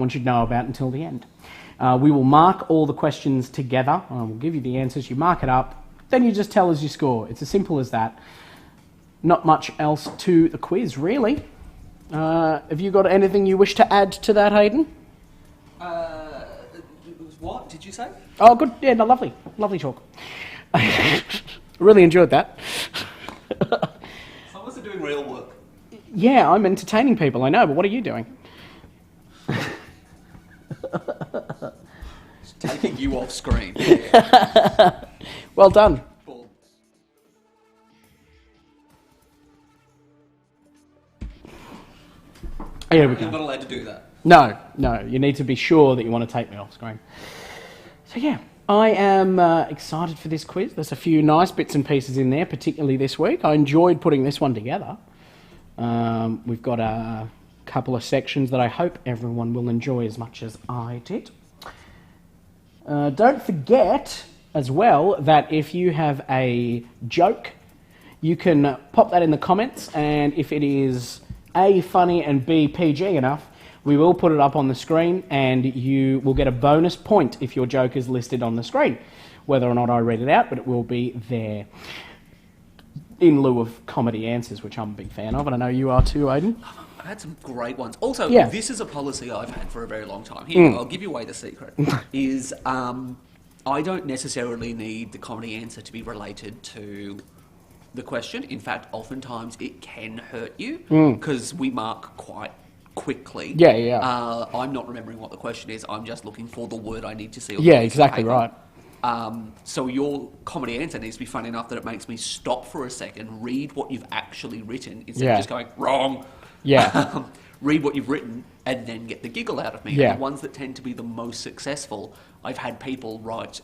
one should know about until the end. We will mark all the questions together. We'll give you the answers. You mark it up. Then you just tell us your score. It's as simple as that. Not much else to the quiz, really. Have you got anything you wish to add to that, Hayden? What did you say? Oh, good. Yeah, no, lovely. Lovely talk. Really enjoyed that. Someone's doing real work. Yeah, I'm entertaining people, I know, but what are you doing? Taking you off screen. Well done. Here we go. You're not allowed to do that. No, you need to be sure that you want to take me off screen. So yeah, I am excited for this quiz. There's a few nice bits and pieces in there, particularly this week. I enjoyed putting this one together. We've got a couple of sections that I hope everyone will enjoy as much as I did. Don't forget as well that if you have a joke, you can pop that in the comments, and if it is A, funny, and B, PG enough, we will put it up on the screen, and you will get a bonus point if your joke is listed on the screen. Whether or not I read it out, but it will be there. In lieu of comedy answers, which I'm a big fan of, and I know you are too, Aidan. I've had some great ones. Also, This is a policy I've had for a very long time. Here, I'll give you away the secret. Is I don't necessarily need the comedy answer to be related to the question. In fact, oftentimes it can hurt you because we mark quite quickly. Yeah. I'm not remembering what the question is. I'm just looking for the word I need to see. Yeah, exactly right. So your comedy answer needs to be funny enough that it makes me stop for a second, read what you've actually written instead of just going, wrong. Yeah. Read what you've written and then get the giggle out of me. Yeah. And the ones that tend to be the most successful, I've had people write,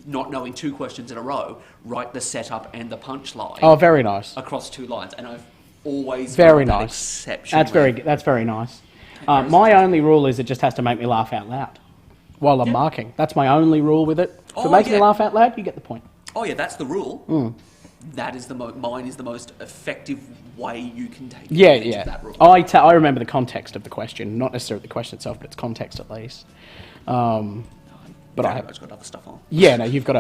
not knowing two questions in a row, write the setup and the punchline. Oh, very nice. Across two lines. And I've always very found that nice. exceptionally. That's very nice. My only rule is it just has to make me laugh out loud while I'm marking. That's my only rule with it. If it makes me laugh out loud, you get the point. Oh yeah, that's the rule. That is mine is the most effective way you can take advantage of that rule. I remember the context of the question, not necessarily the question itself, but its context at least. But I have got other stuff on. Yeah, no, you've got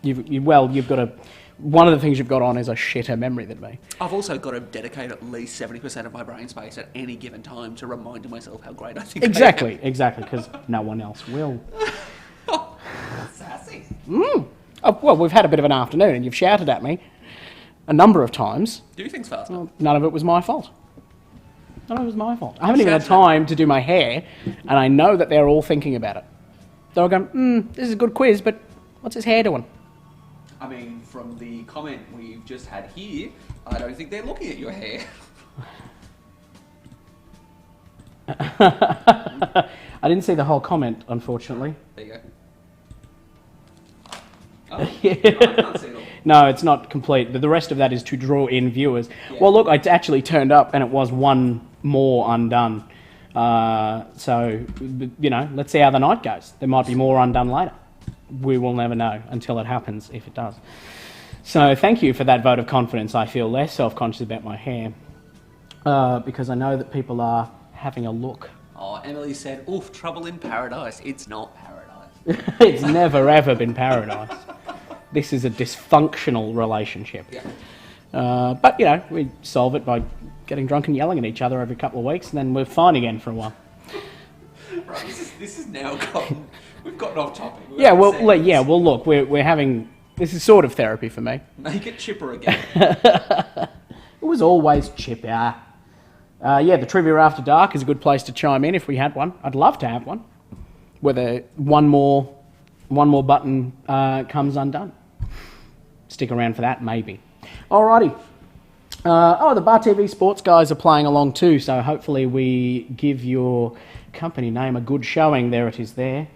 to. One of the things you've got on is a shitter memory than me. I've also got to dedicate at least 70% of my brain space at any given time to reminding myself how great I think Exactly, because no one else will. Sassy. Oh, well, we've had a bit of an afternoon and you've shouted at me a number of times. Do things faster. Well, none of it was my fault. I haven't even had time to do my hair, and I know that they're all thinking about it. They're all going, this is a good quiz, but what's his hair doing? I mean, from the comment we've just had here, I don't think they're looking at your hair. I didn't see the whole comment, unfortunately. There you go. Oh, I can't see it all. No, it's not complete. The rest of that is to draw in viewers. Yeah. Well, look, I actually turned up and it was one more undone. So, let's see how the night goes. There might be more undone later. We will never know until it happens, if it does. So thank you for that vote of confidence. I feel less self-conscious about my hair because I know that people are having a look. Oh, Emily said, oof, trouble in paradise. It's not paradise. It's never, ever been paradise. This is a dysfunctional relationship. Yeah. But, we solve it by getting drunk and yelling at each other every couple of weeks, and then we're fine again for a while. Right, this is now gotten... We've gotten off topic. Look, we're having... This is sort of therapy for me. Make it chipper again. It was always chipper. The Trivia After Dark is a good place to chime in if we had one. I'd love to have one. Whether one more button comes undone. Stick around for that, maybe. Alrighty. The Bar TV Sports guys are playing along too, so hopefully we give your company name a good showing. There it is there.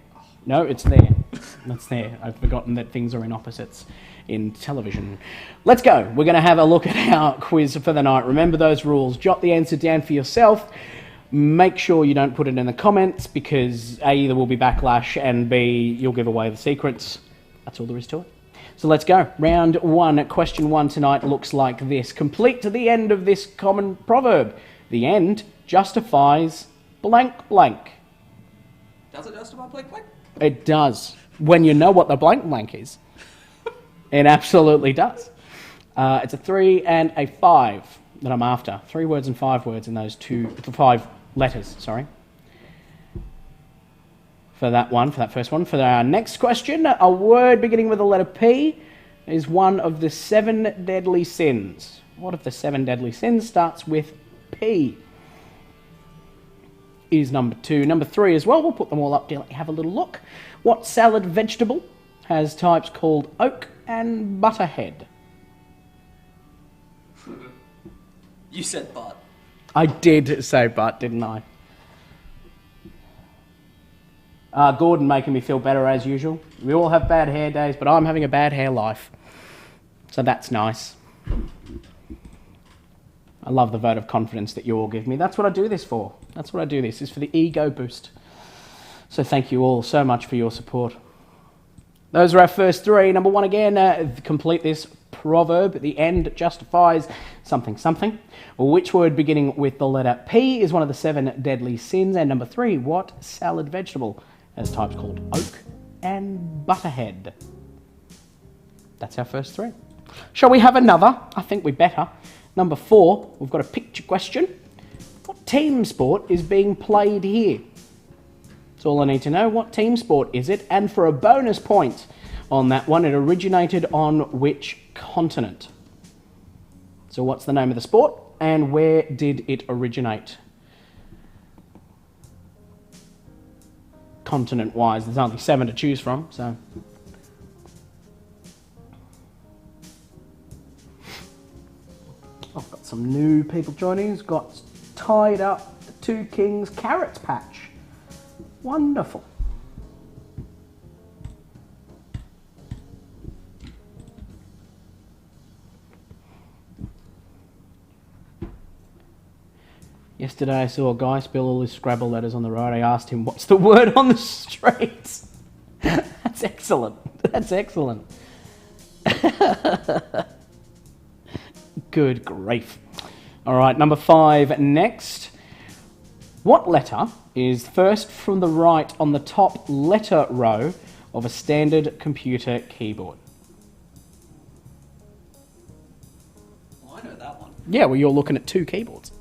No, it's there. That's there. I've forgotten that things are in opposites in television. Let's go. We're going to have a look at our quiz for the night. Remember those rules. Jot the answer down for yourself. Make sure you don't put it in the comments because A, there will be backlash, and B, you'll give away the secrets. That's all there is to it. So let's go. Round one. Question one tonight looks like this. Complete to the end of this common proverb. The end justifies blank blank. Does it justify blank blank? It does. When you know what the blank blank is. It absolutely does. It's a 3 and a 5 that I'm after. 3 words and 5 words in those 5 letters, sorry. For that first one. For our next question, a word beginning with the letter P is one of the 7 deadly sins. What of the 7 deadly sins starts with P? Is number 2. Number 3 as well. We'll put them all up to have a little look. What salad vegetable has types called oak and butterhead? You said butt. I did say butt, didn't I? Gordon making me feel better as usual. We all have bad hair days, but I'm having a bad hair life. So that's nice. I love the vote of confidence that you all give me. That's what I do this for. That's what I do this. Is for the ego boost. So thank you all so much for your support. Those are our first 3. Number 1 again, complete this proverb. The end justifies something something. Which word beginning with the letter P is one of the 7 deadly sins? And number 3, what salad vegetable has types called oak and butterhead? That's our first 3. Shall we have another? I think we better. Number 4, we've got a picture question. What team sport is being played here? That's all I need to know. What team sport is it? And for a bonus point on that one, it originated on which continent? So what's the name of the sport and where did it originate? Continent-wise, there's only 7 to choose from, so... I've got some new people joining. Who's got tied up the 2 Kings carrots patch. Wonderful. Yesterday I saw a guy spill all his Scrabble letters on the road. I asked him, what's the word on the street? That's excellent. That's excellent. Good grief. All right, number 5 next. What letter is first from the right on the top letter row of a standard computer keyboard? Oh, I know that one. Yeah, well, you're looking at 2 keyboards.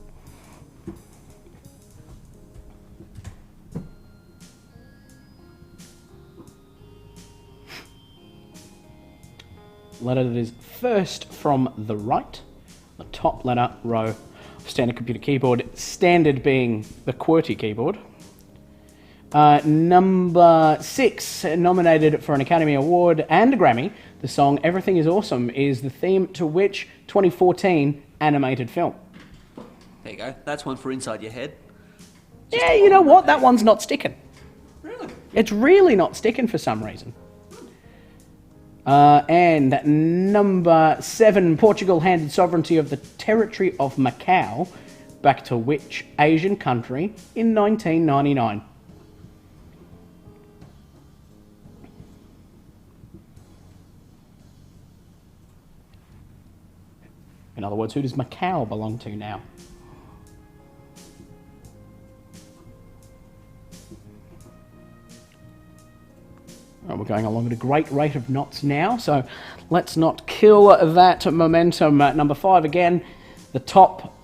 Letter that is first from the right, the top letter row of standard computer keyboard, standard being the QWERTY keyboard. Number 6, nominated for an Academy Award and a Grammy, the song Everything is Awesome is the theme to which 2014 animated film? There you go. That's one for inside your head. Yeah, you know what? That one's not sticking. Really? It's really not sticking for some reason. And number 7, Portugal handed sovereignty of the territory of Macau back to which Asian country in 1999? In other words, who does Macau belong to now? We're going along at a great rate of knots now, so let's not kill that momentum. Number 5 again, the top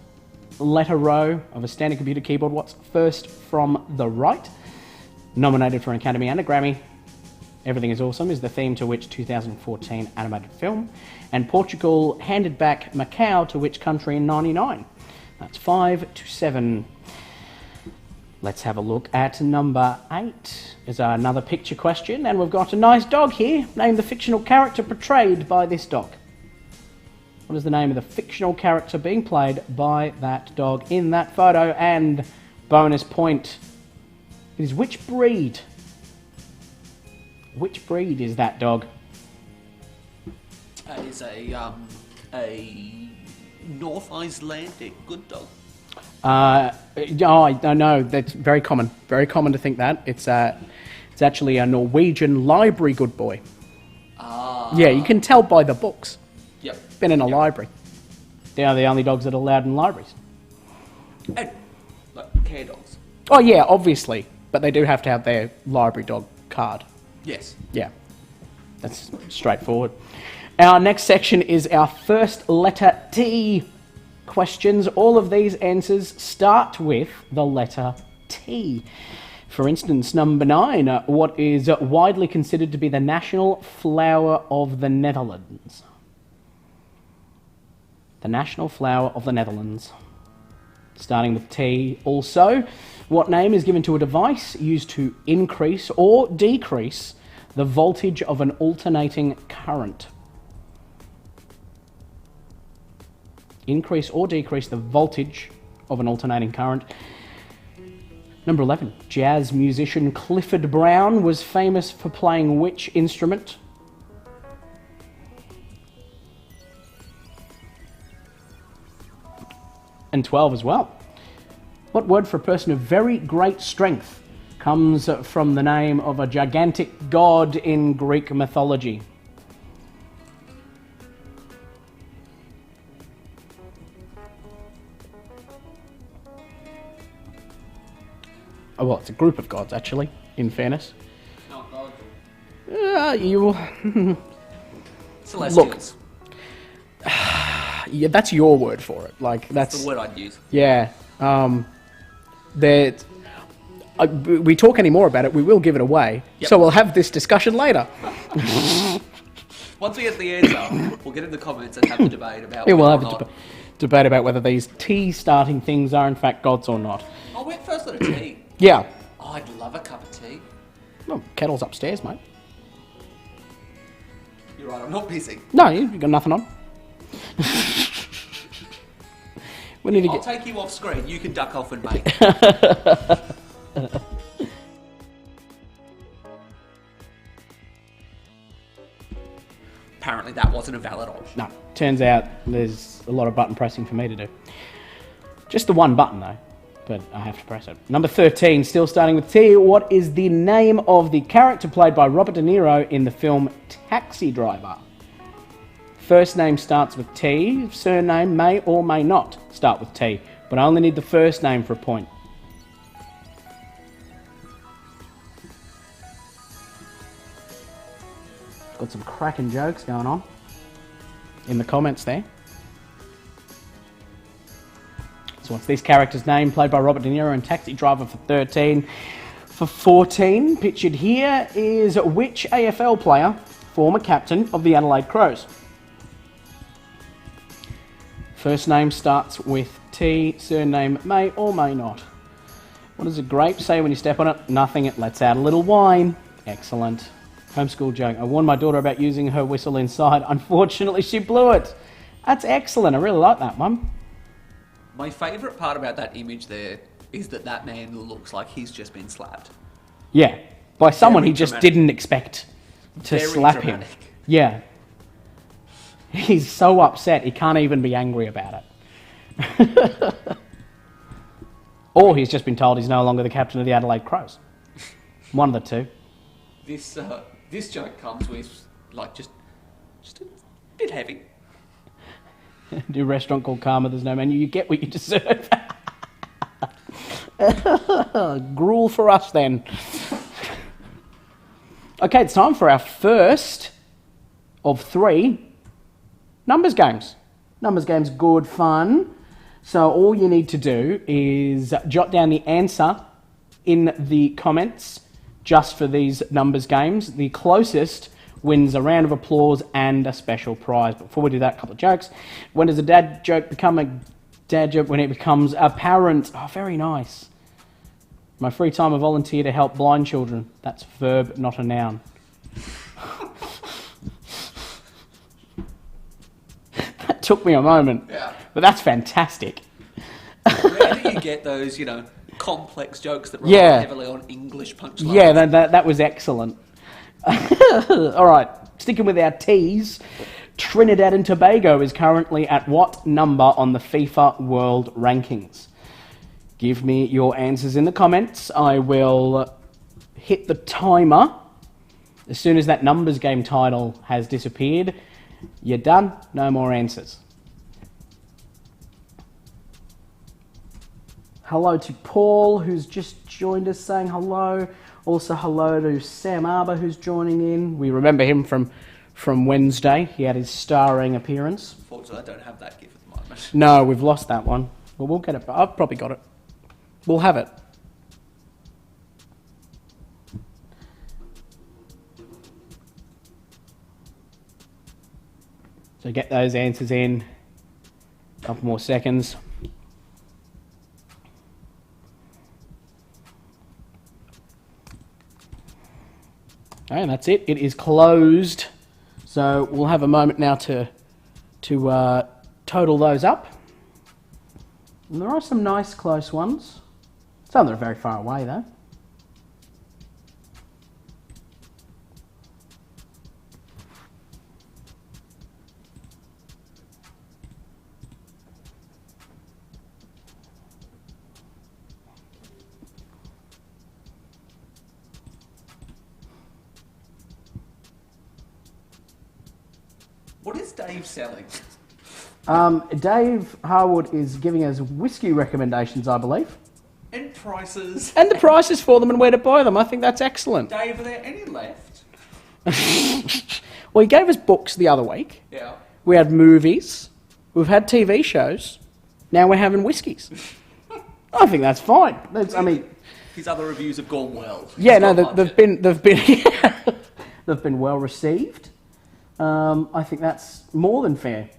letter row of a standard computer keyboard. What's first from the right? Nominated for an Academy and a Grammy. Everything is Awesome is the theme to which 2014 animated film. And Portugal handed back Macau to which country in 99? That's 5 to 7. Let's have a look at number 8. Is another picture question, and we've got a nice dog here. Name the fictional character portrayed by this dog. What is the name of the fictional character being played by that dog in that photo? And bonus point, it is which breed? Which breed is that dog? It is a North Icelandic good dog. I know, that's very common. Very common to think that. It's actually a Norwegian library good boy. Yeah, you can tell by the books. Yep. Been in a library. They're the only dogs that are allowed in libraries. And, like, care dogs. Oh yeah, obviously. But they do have to have their library dog card. Yes. Yeah, that's straightforward. Our next section is our first letter T questions. All of these answers start with the letter T. For instance, number 9, what is widely considered to be the national flower of the Netherlands? The national flower of the Netherlands. Starting with T also, what name is given to a device used to increase or decrease the voltage of an alternating current? Increase or decrease the voltage of an alternating current. Number 11, jazz musician Clifford Brown was famous for playing which instrument? And 12 as well. What word for a person of very great strength comes from the name of a gigantic god in Greek mythology? Oh, well, it's a group of gods, actually, in fairness. Not God. You... Celestials. Look, yeah, that's your word for it. Like, That's the word I'd use. Yeah. We talk any more about it, we will give it away. Yep. So we'll have this discussion later. Once we get the answer, we'll get in the comments and have a debate about Yeah, we'll whether have or a not. debate about whether these T starting things are in fact gods or not. I went first letter T. Yeah. Oh, I'd love a cup of tea. Well, kettle's upstairs, mate. You're right, I'm not busy. No, you've got nothing on. We need to I'll get... take you off screen. You can duck off and make. Apparently that wasn't a valid option. No, turns out there's a lot of button pressing for me to do. Just the one button, though. But I have to press it. Number 13, still starting with T. What is the name of the character played by Robert De Niro in the film Taxi Driver? First name starts with T. Surname may or may not start with T. But I only need the first name for a point. Got some cracking jokes going on in the comments there. So what's this character's name, played by Robert De Niro in Taxi Driver for 13? For 14, pictured here is which AFL player, former captain of the Adelaide Crows? First name starts with T, surname may or may not. What does a grape say when you step on it? Nothing, it lets out a little wine. Excellent. Homeschool joke. I warned my daughter about using her whistle inside. Unfortunately, she blew it. That's excellent. I really like that one. My favourite part about that image there is that man looks like he's just been slapped. Yeah, by someone Very he just dramatic. didn't expect to Very slap dramatic. him. Yeah. He's so upset he can't even be angry about it. Or he's just been told he's no longer the captain of the Adelaide Crows. One of the two. This joke comes with just a bit heavy. Do a restaurant called Karma, there's no menu. You get what you deserve. Gruel for us then. Okay, it's time for our first of 3 numbers games. Numbers games, good fun. So all you need to do is jot down the answer in the comments just for these numbers games. The closest wins a round of applause and a special prize. But before we do that, a couple of jokes. When does a dad joke become a dad joke? When it becomes apparent. Oh, very nice. My free time I volunteer to help blind children. That's a verb, not a noun. That took me a moment. Yeah. But that's fantastic. Where do you get those, complex jokes that rely heavily on English punchlines? Yeah, that was excellent. All right, sticking with our T's, Trinidad and Tobago is currently at what number on the FIFA World Rankings? Give me your answers in the comments. I will hit the timer. As soon as that numbers game title has disappeared, you're done, no more answers. Hello to Paul, who's just joined us, saying hello. Also hello to Sam Arbour, who's joining in. We remember him from Wednesday. He had his starring appearance. Unfortunately, I don't have that gift at the moment. No, we've lost that one. Well, we'll get it. I've probably got it. We'll have it. So get those answers in. A couple more seconds. Okay, and that's it. It is closed. So we'll have a moment now to total those up. And there are some nice close ones. Some that are very far away though. What is Dave selling? Dave Harwood is giving us whiskey recommendations, I believe. And prices. And the prices for them and where to buy them. I think that's excellent. Dave, are there any left? Well, he gave us books the other week. Yeah. We had movies. We've had TV shows. Now we're having whiskies. I think that's fine. His other reviews have gone well. Yeah, no, they've been well received. I think that's more than fair.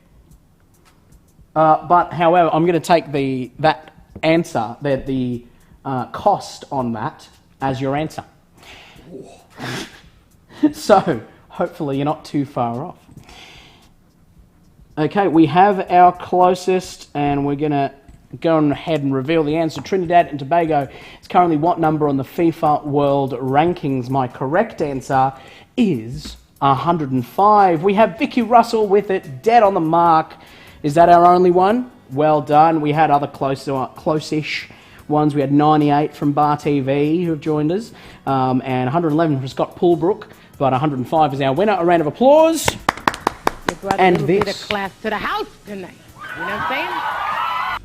But however, I'm going to take that answer, the cost on that, as your answer. So hopefully you're not too far off. Okay, we have our closest, and we're going to go ahead and reveal the answer. Trinidad and Tobago is currently what number on the FIFA World Rankings? My correct answer is 105. We have Vicky Russell with it, dead on the mark. Is that our only one? Well done. We had other close-ish ones. We had 98 from Bar TV who have joined us, and 111 from Scott Poolbrook, but 105 is our winner. A round of applause. You brought a little bit of class to the house tonight. You know what I'm saying?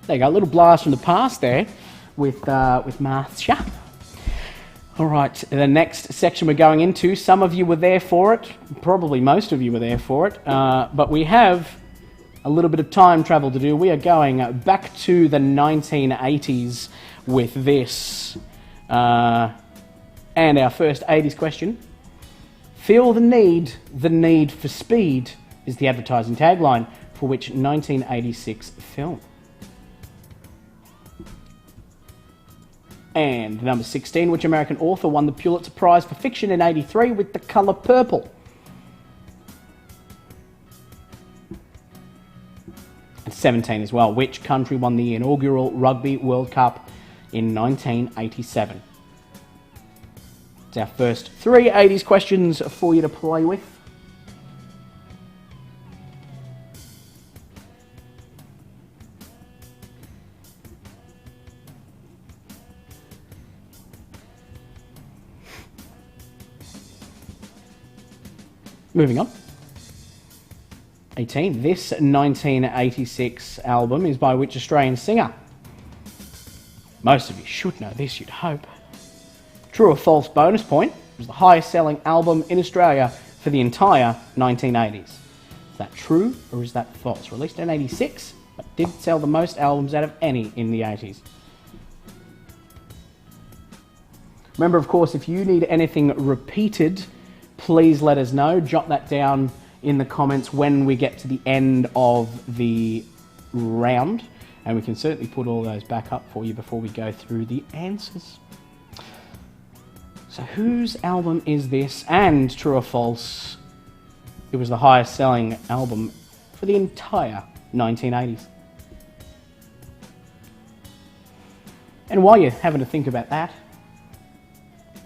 There you go, a little blast from the past there with Marcia. All right, the next section we're going into, some of you were there for it, probably most of you were there for it, but we have a little bit of time travel to do. We are going back to the 1980s with this, and our first 80s question. Feel the need for speed is the advertising tagline for which 1986 film? And number 16, which American author won the Pulitzer Prize for Fiction in '83 with The Colour Purple? And 17 as well, which country won the inaugural Rugby World Cup in 1987? It's our first 3 80s questions for you to play with. Moving on. 18. This 1986 album is by which Australian singer? Most of you should know this, you'd hope. True or false bonus point, it was the highest selling album in Australia for the entire 1980s. Is that true or is that false? Released in 86, but did sell the most albums out of any in the 80s. Remember, of course, if you need anything repeated, please let us know. Jot that down in the comments when we get to the end of the round, and we can certainly put all those back up for you before we go through the answers. So whose album is this? And true or false, it was the highest selling album for the entire 1980s. And while you're having to think about that,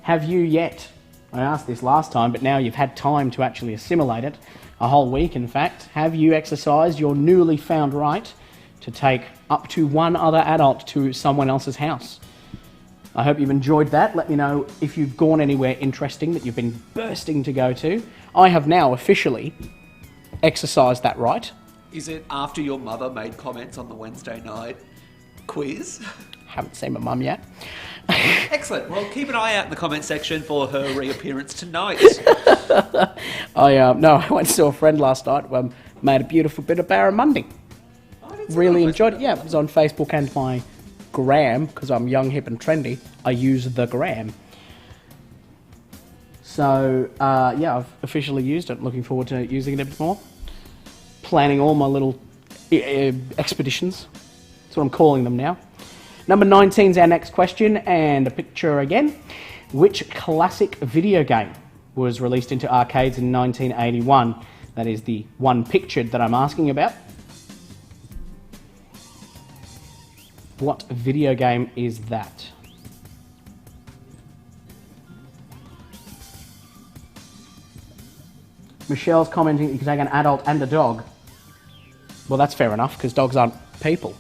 have you yet, I asked this last time, but now you've had time to actually assimilate it, a whole week in fact, have you exercised your newly found right to take up to one other adult to someone else's house? I hope you've enjoyed that. Let me know if you've gone anywhere interesting that you've been bursting to go to. I have now officially exercised that right. Is it after your mother made comments on the Wednesday night quiz. Haven't seen my mum yet. Excellent. Well, keep an eye out in the comment section for her reappearance tonight. I went to see a friend last night. Made a beautiful bit of barramundi. Really enjoyed it. Yeah, it was on Facebook and my gram, because I'm young, hip and trendy. I use the gram. So, I've officially used it. Looking forward to using it a bit more. Planning all my little expeditions. That's what I'm calling them now. Number 19 is our next question, and a picture again. Which classic video game was released into arcades in 1981? That is the one pictured that I'm asking about. What video game is that? Michelle's commenting that you can take an adult and a dog. Well, that's fair enough, because dogs aren't people.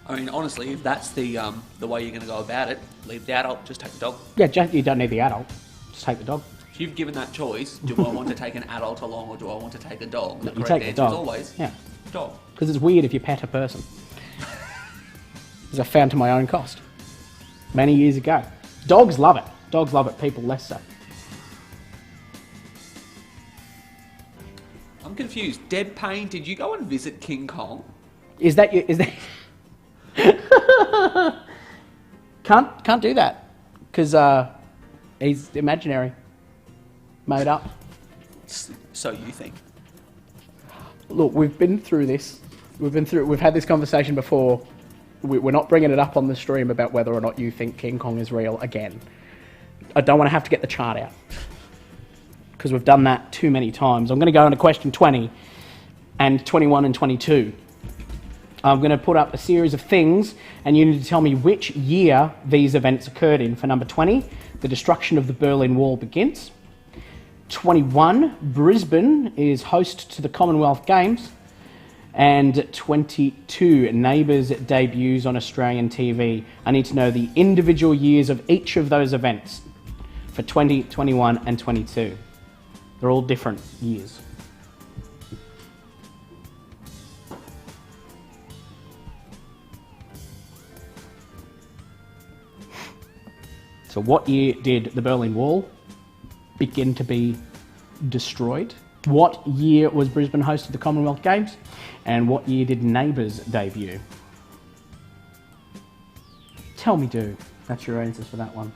I mean, honestly, if that's the way you're going to go about it, leave the adult, just take the dog. Yeah, you don't need the adult. Just take the dog. If you've given that choice, do I want to take an adult along or do I want to take a dog? The You correct take the answer dog. is always dog. Because it's weird if you pet a person. As I found to my own cost. Many years ago. Dogs love it. Dogs love it. People less so. I'm confused. Deb Payne, did you go and visit King Kong? Is that you? Is that... Can't do that. Because he's imaginary. Made up. So you think? Look, we've been through this. We've had this conversation before. We're not bringing it up on the stream about whether or not you think King Kong is real again. I don't want to have to get the chart out. Because we've done that too many times. I'm going to go into question 20 and 21 and 22. I'm going to put up a series of things and you need to tell me which year these events occurred in. For number 20, the destruction of the Berlin Wall begins. 21, Brisbane is host to the Commonwealth Games. And 22, Neighbours debuts on Australian TV. I need to know the individual years of each of those events for 20, 21 and 22. They're all different years. So what year did the Berlin Wall begin to be destroyed? What year was Brisbane host to the Commonwealth Games? And what year did Neighbours debut? Tell me, do. That's your answers for that one.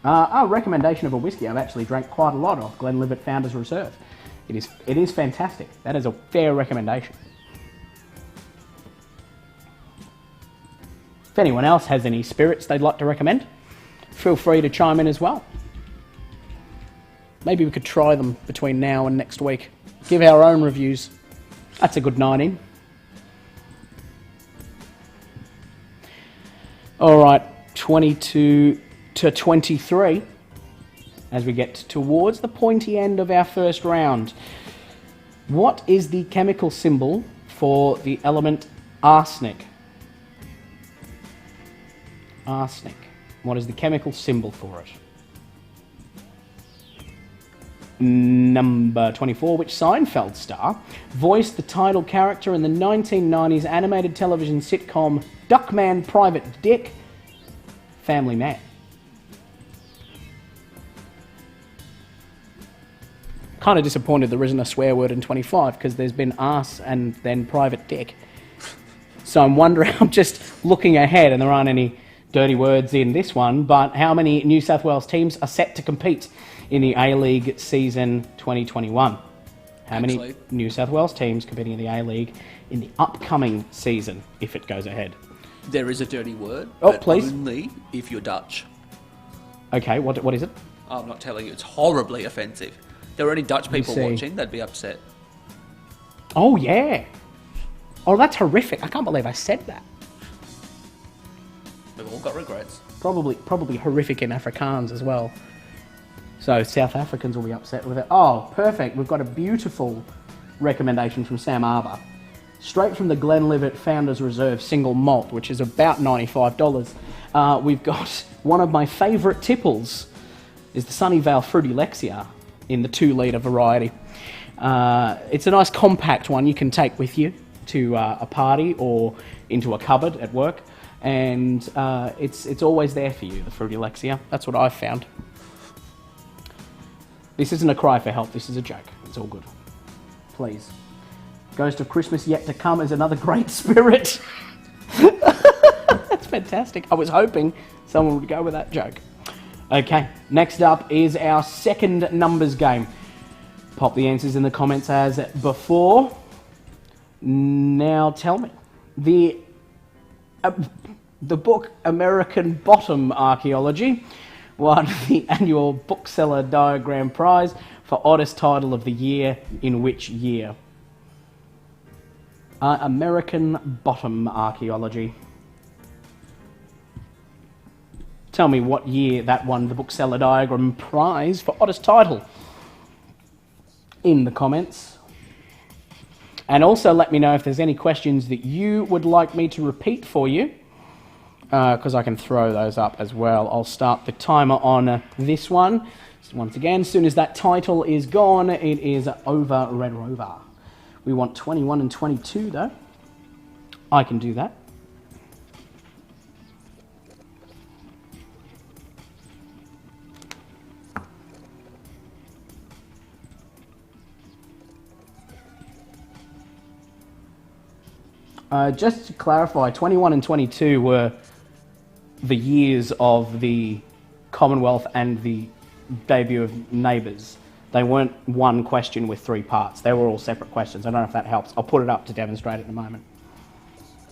A recommendation of a whiskey I've actually drank quite a lot of, Glenlivet Founders Reserve. It is fantastic. That is a fair recommendation. If anyone else has any spirits they'd like to recommend, feel free to chime in as well. Maybe we could try them between now and next week. Give our own reviews. That's a good night in. All right, 22 to 23. As we get towards the pointy end of our first round. What is the chemical symbol for the element arsenic? Arsenic. What is the chemical symbol for it? Number 24, which Seinfeld star voiced the title character in the 1990s animated television sitcom Duckman Private Dick, Family Man? Kind of disappointed there isn't a swear word in 25 because there's been arse and then private dick. So I'm wondering, I'm just looking ahead and there aren't any dirty words in this one, but how many New South Wales teams are set to compete in the A-League season 2021? How many New South Wales teams competing in the A-League in the upcoming season, if it goes ahead? There is a dirty word, but please. Only if you're Dutch. Okay, what is it? I'm not telling you, it's horribly offensive. If there were any Dutch people watching, they'd be upset. Oh, yeah. Oh, that's horrific. I can't believe I said that. We've all got regrets. Probably horrific in Afrikaans as well. So South Africans will be upset with it. Oh, perfect. We've got a beautiful recommendation from Sam Arbour. Straight from the Glenlivet Founders Reserve single malt, which is about $95. We've got one of my favourite tipples is the Sunnyvale Fruity Lexia in the 2 litre variety. It's a nice compact one you can take with you to a party or into a cupboard at work, and it's always there for you, the Fruity Lexia. That's what I've found. This isn't a cry for help, this is a joke. It's all good. Please. Ghost of Christmas Yet to Come is another great spirit. That's fantastic. I was hoping someone would go with that joke. Okay, next up is our second numbers game. Pop the answers in the comments as before. Now tell me. The book American Bottom Archaeology won the annual Bookseller Diagram Prize for oddest title of the year in which year? American Bottom Archaeology. Tell me what year that won the Bookseller Diagram Prize for oddest title in the comments. And also let me know if there's any questions that you would like me to repeat for you, because I can throw those up as well. I'll start the timer on this one. So once again, as soon as that title is gone, it is over Red Rover. We want 21 and 22 though. I can do that. Just to clarify, 21 and 22 were the years of the Commonwealth and the debut of Neighbours. They weren't one question with 3 parts. They were all separate questions. I don't know if that helps. I'll put it up to demonstrate it in a moment.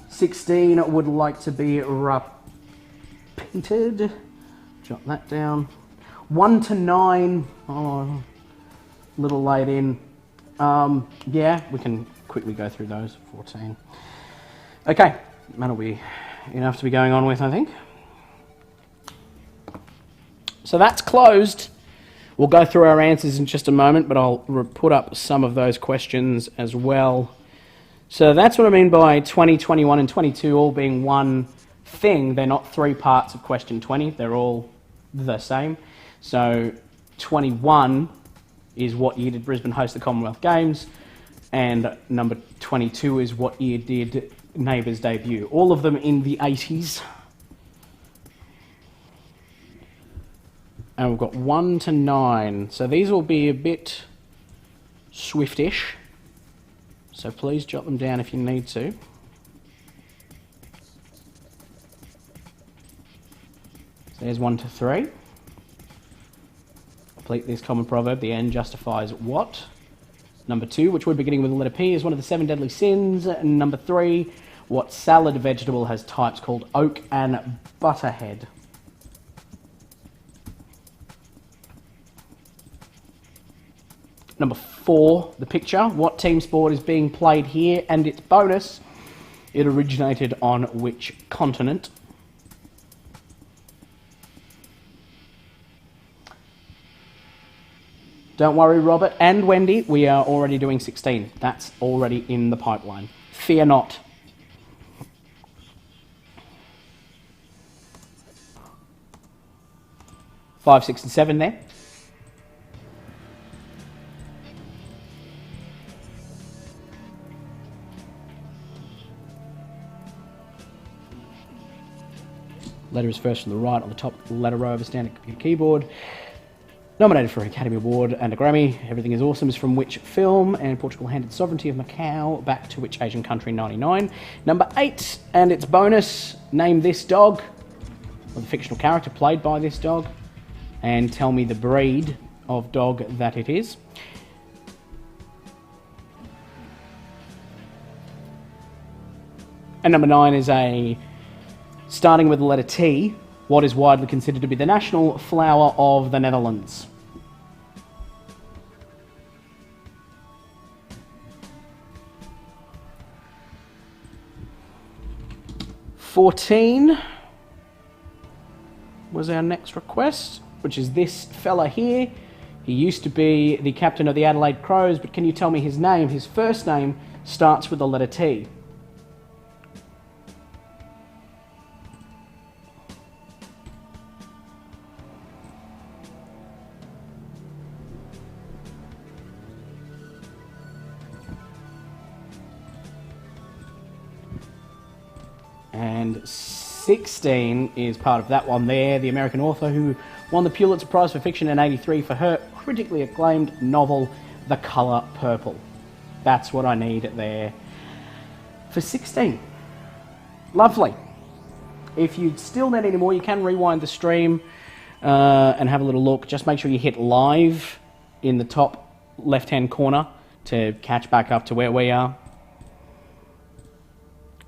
16 would like to be repeated. Jot that down. 1 to 9. Oh, a little late in. Yeah, we can quickly go through those. 14. Okay, that'll be enough to be going on with, I think. So that's closed. We'll go through our answers in just a moment, but I'll put up some of those questions as well. So that's what I mean by 20, 21, and 22 all being one thing. They're not 3 parts of question 20. They're all the same. So 21 is what year did Brisbane host the Commonwealth Games, and number 22 is what year did Neighbours debut. All of them in the 80s. And we've got 1 to 9. So these will be a bit swiftish. So please jot them down if you need to. So there's 1 to 3. Complete this common proverb, the end justifies what? Number 2, which would beginning with the letter P, is one of the 7 deadly sins. And number 3, what salad vegetable has types called oak and butterhead? Number 4, the picture. What team sport is being played here? And its bonus, it originated on which continent? Don't worry, Robert and Wendy, we are already doing 16. That's already in the pipeline. Fear not. Five, 6, and 7 there. Letter is first from the right on the top letter row of a standard computer keyboard. Nominated for an Academy Award and a Grammy. Everything is Awesome is from which film? And Portugal handed sovereignty of Macau back to which Asian country? 99. Number 8, and its bonus, name this dog, or the fictional character played by this dog, and tell me the breed of dog that it is. And number 9 is a, starting with the letter T, what is widely considered to be the national flower of the Netherlands? $14 was our next request, which is this fella here. He used to be the captain of the Adelaide Crows, but can you tell me his name? His first name starts with the letter T. And 16 is part of that one there. The American author who won the Pulitzer Prize for Fiction in 1983 for her critically acclaimed novel, The Colour Purple. That's what I need there for 16. Lovely. If you still need any more, you can rewind the stream and have a little look. Just make sure you hit live in the top left-hand corner to catch back up to where we are.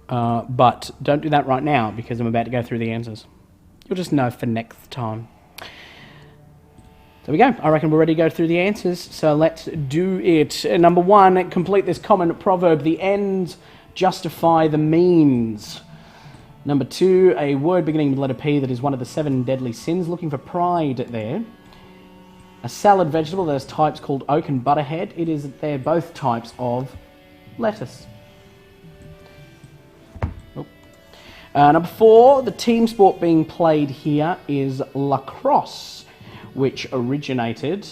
But don't do that right now because I'm about to go through the answers. You'll just know for next time. There we go. I reckon we're ready to go through the answers, so let's do it. Number 1, complete this common proverb. The ends justify the means. Number 2, a word beginning with letter P that is one of the 7 deadly sins. Looking for pride there. A salad vegetable, there's types called oak and butterhead. They're both types of lettuce. Number 4, the team sport being played here is lacrosse, which originated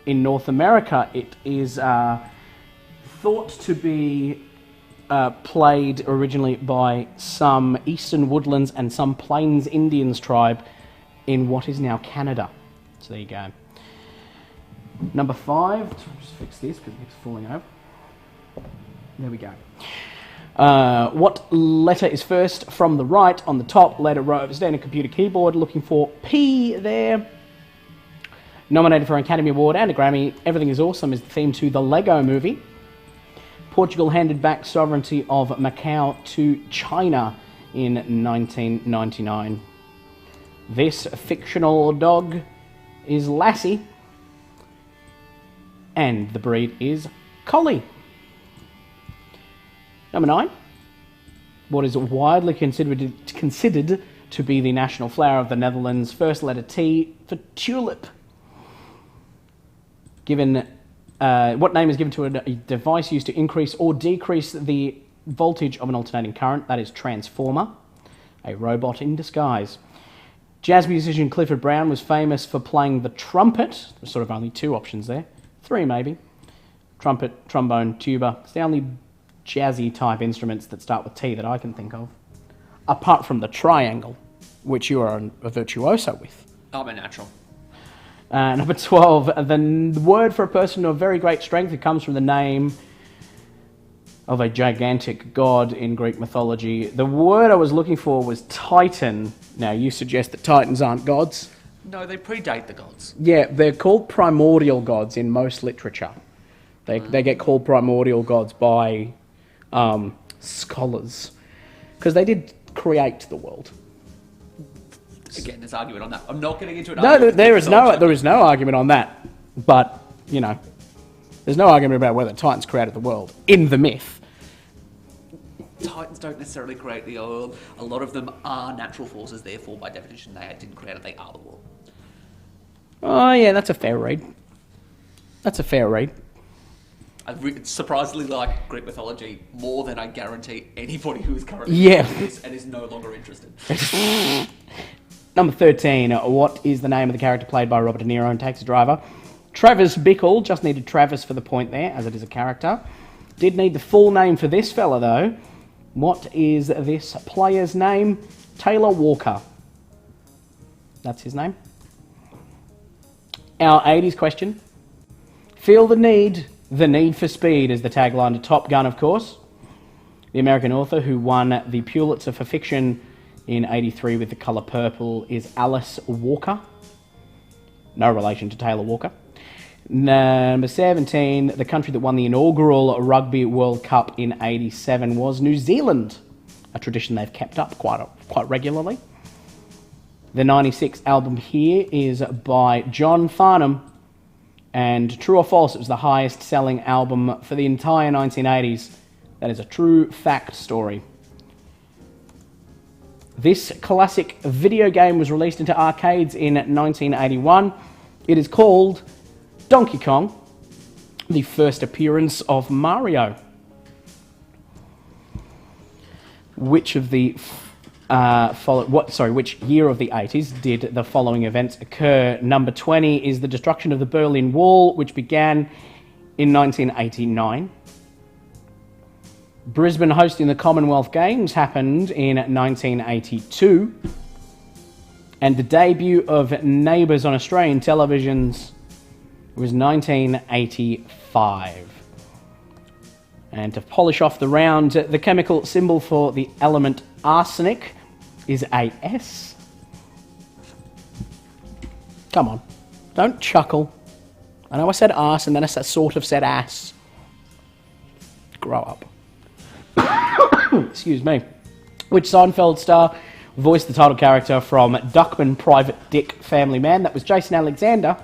in North America. It is thought to be played originally by some Eastern Woodlands and some Plains Indians tribe in what is now Canada. So there you go. Number 5, just fix this because it's falling over. There we go. What letter is first from the right on the top letter row of a standard computer keyboard? Looking for P there. Nominated for an Academy Award and a Grammy, Everything is Awesome is the theme to the Lego Movie. Portugal handed back sovereignty of Macau to China in 1999. This fictional dog is Lassie, and the breed is Collie. Number 9, what is widely considered to be the national flower of the Netherlands? First letter T for tulip. What name is given to a device used to increase or decrease the voltage of an alternating current? That is transformer, a robot in disguise. Jazz musician Clifford Brown was famous for playing the trumpet. There's sort of only 2 options there. 3 maybe. Trumpet, trombone, tuba. It's the only jazzy type instruments that start with T that I can think of. Apart from the triangle, which you are a virtuoso with. I'm a natural. Number 12, the word for a person of very great strength. It comes from the name of a gigantic god in Greek mythology. The word I was looking for was Titan. Now, you suggest that Titans aren't gods? No, they predate the gods. Yeah, they're called primordial gods in most literature. They get called primordial gods by scholars because they did create the world. Again, there's argument on that. I'm not getting into it. No, there is no argument on that. But there's no argument about whether Titans created the world in the myth. Titans don't necessarily create the world. A lot of them are natural forces. Therefore, by definition, they didn't create it. They are the world. Oh yeah, that's a fair read. I surprisingly like Greek mythology more than I guarantee anybody who is currently and is no longer interested. Number 13, what is the name of the character played by Robert De Niro in Taxi Driver? Travis Bickle, just needed Travis for the point there, as it is a character. Did need the full name for this fella, though. What is this player's name? Taylor Walker. That's his name. Our 80s question. Feel the need for speed is the tagline to Top Gun, of course. The American author who won the Pulitzer for Fiction in 1983 with The Colour Purple is Alice Walker. No relation to Taylor Walker. Number 17, the country that won the inaugural Rugby World Cup in 1987 was New Zealand, a tradition they've kept up quite regularly. The 96 album here is by John Farnham, and true or false, it was the highest selling album for the entire 1980s. That is a true fact story. This classic video game was released into arcades in 1981. It is called Donkey Kong, the first appearance of Mario. Which year of the 80s did the following events occur? Number 20 is the destruction of the Berlin Wall, which began in 1989. Brisbane hosting the Commonwealth Games happened in 1982. And the debut of Neighbours on Australian televisions was 1985. And to polish off the round, the chemical symbol for the element arsenic is AS. Come on, don't chuckle. I know I said arse and then I sort of said ass. Grow up. Excuse me. Which Seinfeld star voiced the title character from Duckman Private Dick Family Man? That was Jason Alexander.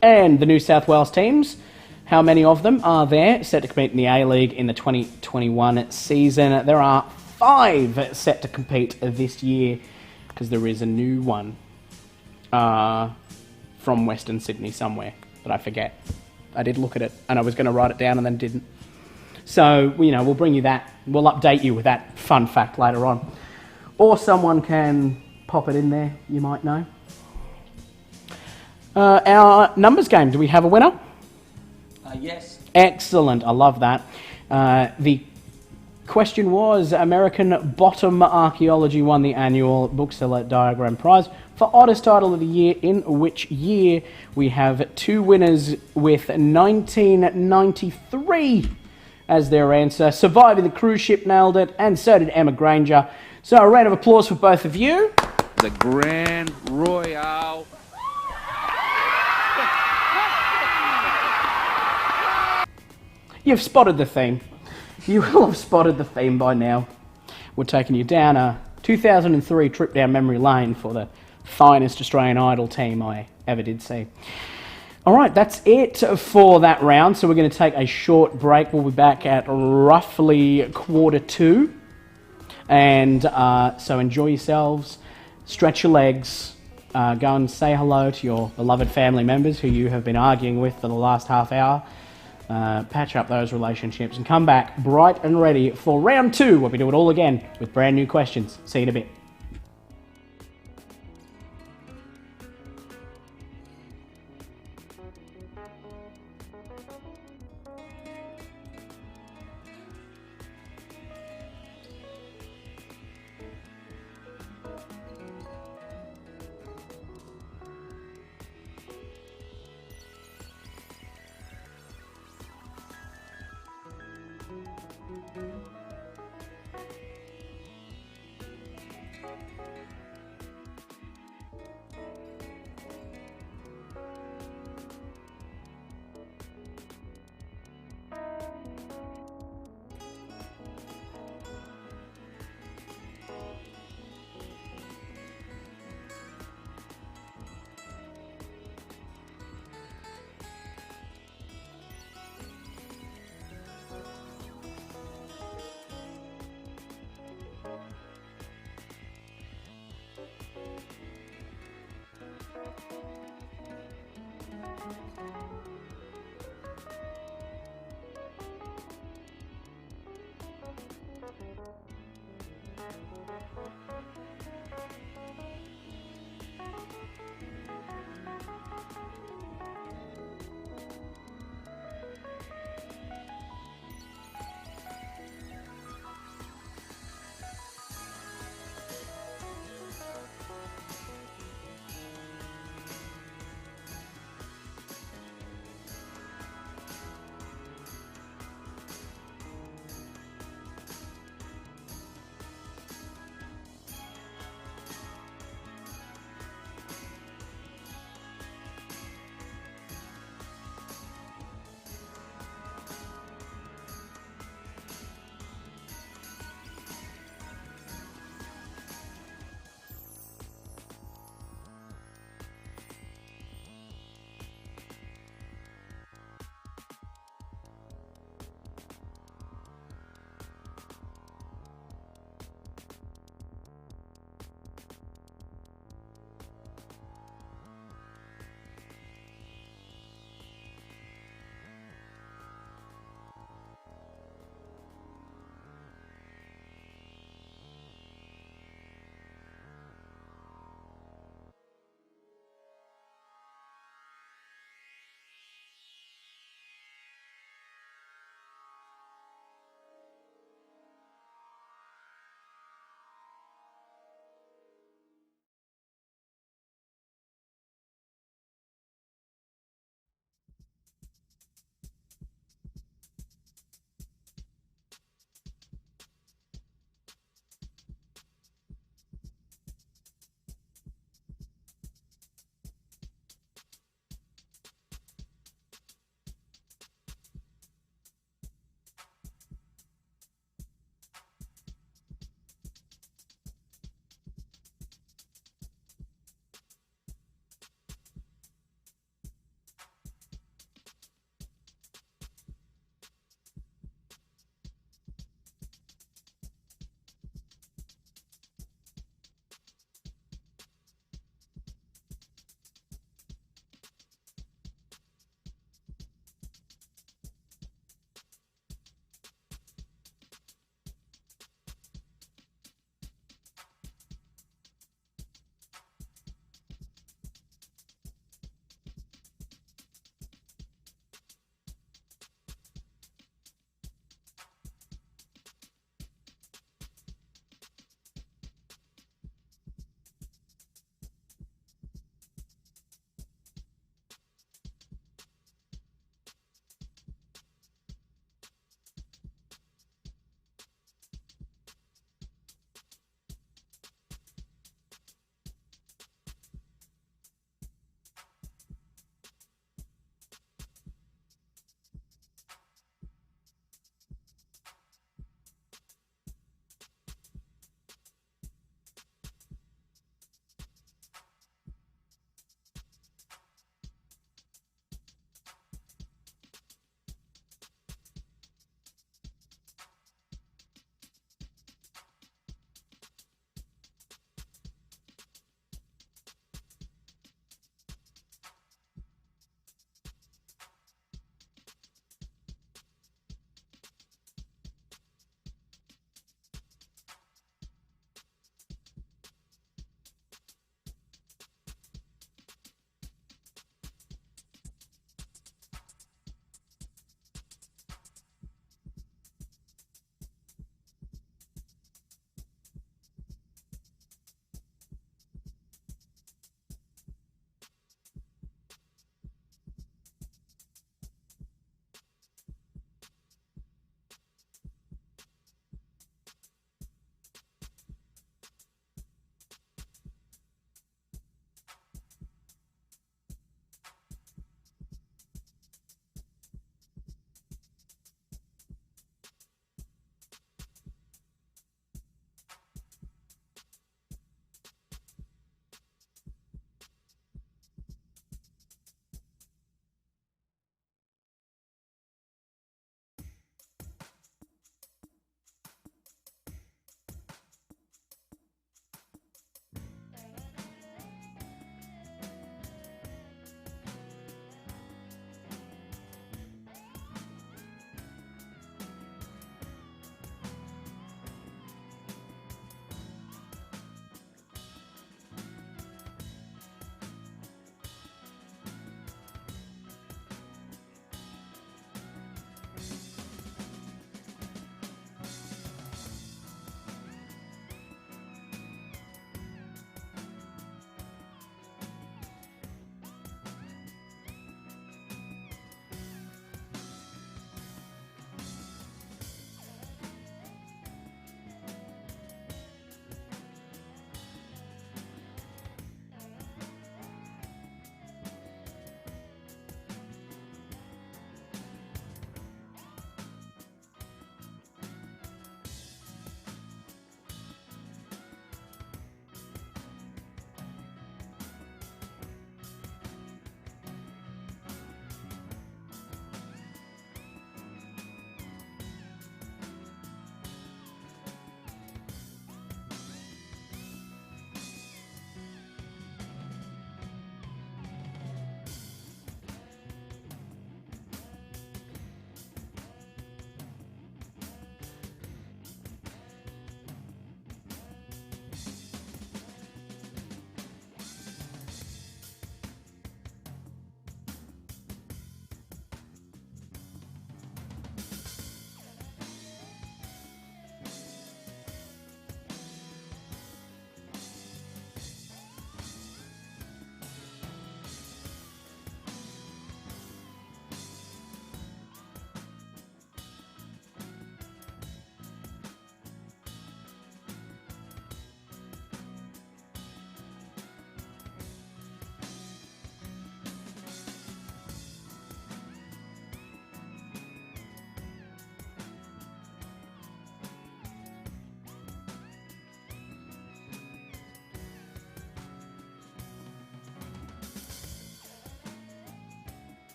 And the New South Wales teams, how many of them are there set to compete in the A-League in the 2021 season? There are 5 set to compete this year because there is a new one from Western Sydney somewhere, but I forget. I did look at it and I was going to write it down and then didn't. So, we'll bring you that. We'll update you with that fun fact later on. Or someone can pop it in there, you might know. Our numbers game, do we have a winner? Yes. Excellent, I love that. The question was, American Bottom Archaeology won the annual Bookseller Diagram Prize for Oddest Title of the Year, in which year we have 2 winners with 1993 as their answer. Surviving the Cruise Ship nailed it, and so did Emma Granger. So a round of applause for both of you. The Grand Royale. You've spotted the theme. You will have spotted the theme by now. We're taking you down a 2003 trip down memory lane for the finest Australian Idol team I ever did see. All right, that's it for that round. So we're going to take a short break. We'll be back at roughly 1:45. And so enjoy yourselves, stretch your legs, go and say hello to your beloved family members who you have been arguing with for the last half hour. Patch up those relationships and come back bright and ready for round 2, where we do it all again with brand new questions. See you in a bit.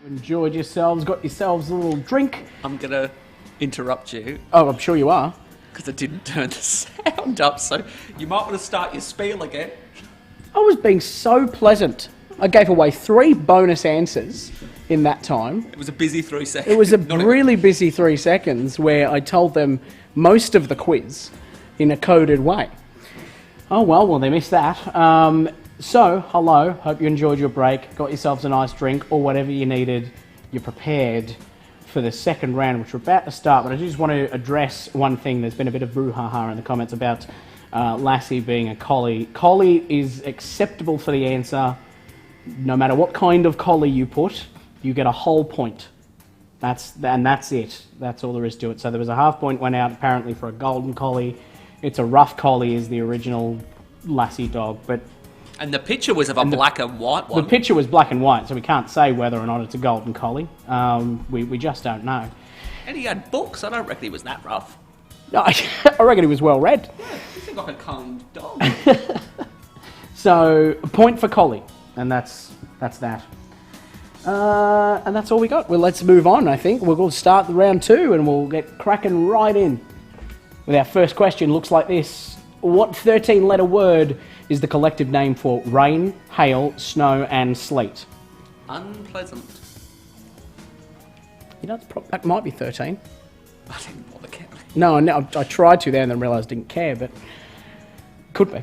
Enjoyed yourselves, got yourselves a little drink. I'm going to interrupt you. Oh, I'm sure you are. Because I didn't turn the sound up, so you might want to start your spiel again. I was being so pleasant. I gave away 3 bonus answers in that time. It was a busy 3 seconds. It was a really busy 3 seconds where I told them most of the quiz in a coded way. Oh, well, they missed that. So, hello, hope you enjoyed your break, got yourselves a nice drink or whatever you needed. You're prepared for the second round, which we're about to start, but I just want to address one thing. There's been a bit of brouhaha in the comments about Lassie being a collie. Collie is acceptable for the answer. No matter what kind of collie you put, you get a whole point. That's it. That's all there is to it. So there was a half point went out apparently for a golden collie. It's a rough collie is the original Lassie dog, but... And the picture was of a black and white one. The picture was black and white, so we can't say whether or not it's a golden collie. We just don't know. And he had books. I don't reckon he was that rough. No, I reckon he was well read. Yeah, he seemed like a kind dog. So, a point for collie, and that's that. And that's all we got. Well, let's move on, I think. We'll start the round 2, and we'll get cracking right in. With our first question, looks like this. What 13-letter word is the collective name for rain, hail, snow, and sleet? Unpleasant. You know, that might be 13. I didn't bother counting. No, I tried to there and then realised I didn't care, but could be.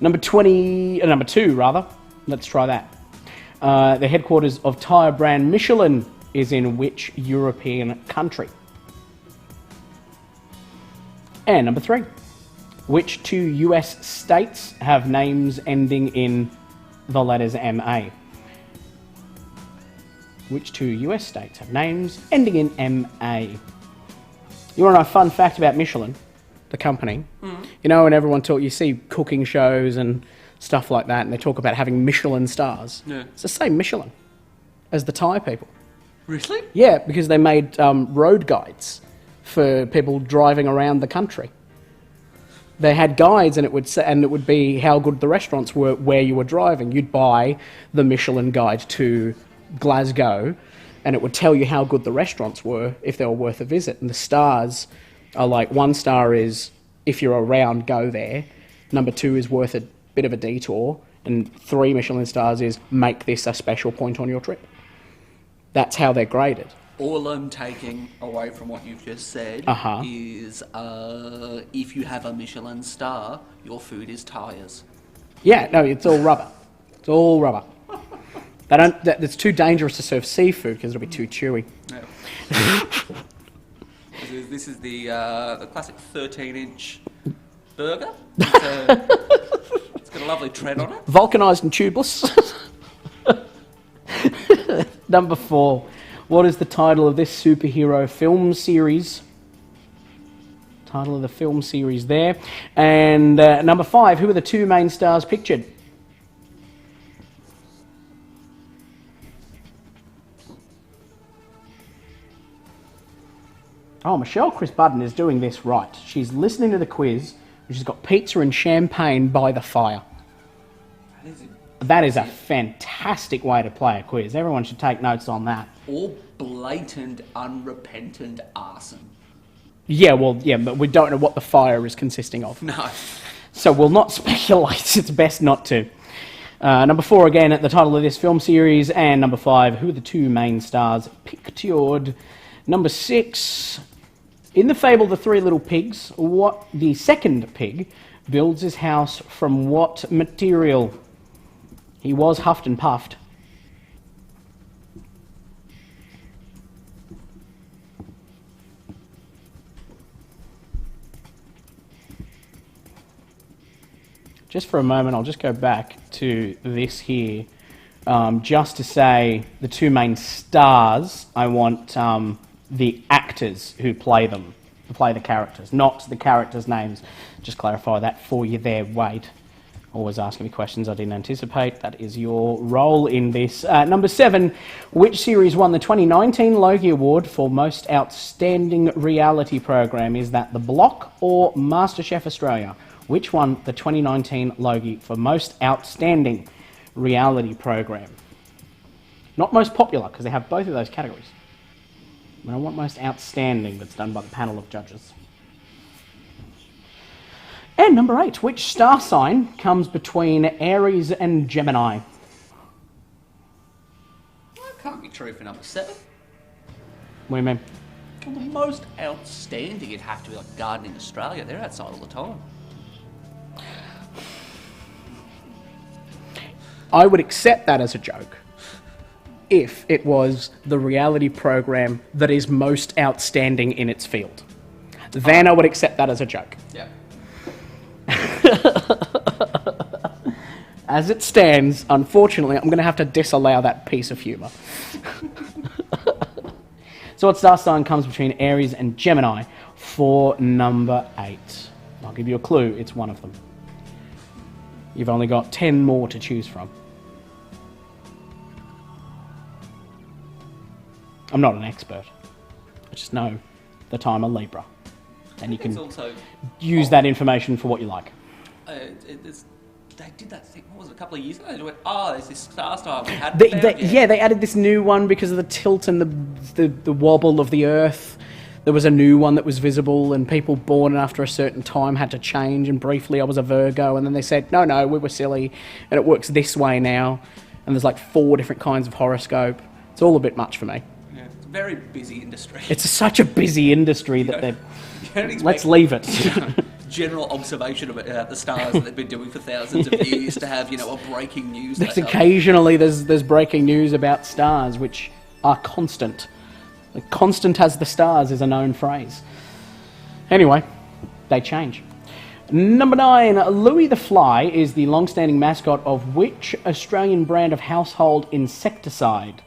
Number 2, rather. Let's try that. The headquarters of tyre brand Michelin is in which European country? And number 3, which 2 US states have names ending in the letters MA? Which 2 US states have names ending in MA? You want to know a fun fact about Michelin, the company? You know, when everyone you see cooking shows and stuff like that, and they talk about having Michelin stars. Yeah. It's the same Michelin as the tyre people. Really? Yeah, because they made road guides for people driving around the country. They had guides, and it would be how good the restaurants were where you were driving. You'd buy the Michelin guide to Glasgow, and it would tell you how good the restaurants were if they were worth a visit. And the stars are like, 1 star is if you're around, go there. Number 2 is worth a bit of a detour, and 3 Michelin stars is make this a special point on your trip. That's how they're graded. All I'm taking away from what you've just said is if you have a Michelin star, your food is tyres. Yeah, no, it's all rubber. It's all rubber. It's too dangerous to serve seafood because it'll be too chewy. Yeah. This is the classic 13-inch burger. It's got a lovely tread on it. Vulcanised and tubeless. Number 4. What is the title of this superhero film series? Title of the film series there. And number 5. Who are the 2 main stars pictured? Oh, Michelle Chris Budden is doing this right. She's listening to the quiz, and she's got pizza and champagne by the fire. That is a fantastic way to play a quiz. Everyone should take notes on that. Or blatant, unrepentant arson. Yeah, but we don't know what the fire is consisting of. No. So we'll not speculate. It's best not to. Number 4, again, at the title of this film series. And number 5, who are the 2 main stars pictured? Number 6, in the fable The 3 Little Pigs, what the second pig builds his house from what material? He was huffed and puffed. Just for a moment, I'll just go back to this here, just to say the 2 main stars. I want the actors who play them, who play the characters, not the characters' names. Just clarify that for you there, Wade. Always asking me questions I didn't anticipate. That is your role in this. Number 7, which series won the 2019 Logie Award for Most Outstanding Reality Program? Is that The Block or MasterChef Australia? which won the 2019 Logie for Most Outstanding Reality Program. Not most popular, because they have both of those categories. But I want most outstanding that's done by the panel of judges. And number 8, which star sign comes between Aries and Gemini? That can't be true for number 7. What do you mean? Well, the most outstanding, it'd have to be like Gardening Australia. They're outside all the time. I would accept that as a joke if it was the reality program that is most outstanding in its field. Then I would accept that as a joke. Yeah. As it stands, unfortunately, I'm going to have to disallow that piece of humour. So what star sign comes between Aries and Gemini for number 8? I'll give you a clue, it's one of them. You've only got 10 more to choose from. I'm not an expert. I just know that I'm a Libra. And you can also use that information for what you like. They did that thing, what was it, a couple of years ago? They went, there's this star we hadn't found yet. They added this new one because of the tilt and the wobble of the Earth. There was a new one that was visible, and people born after a certain time had to change, and briefly I was a Virgo, and then they said, no, we were silly, and it works this way now, and there's like 4 different kinds of horoscope. It's all a bit much for me. Yeah, it's a very busy industry. It's such a busy industry that let's leave it. General observation about the stars that they've been doing for thousands of years to have, a breaking news. Occasionally there's breaking news about stars, which are constant. Like, constant as the stars is a known phrase. Anyway, they change. Number 9, Louie the Fly is the long-standing mascot of which Australian brand of household insecticide?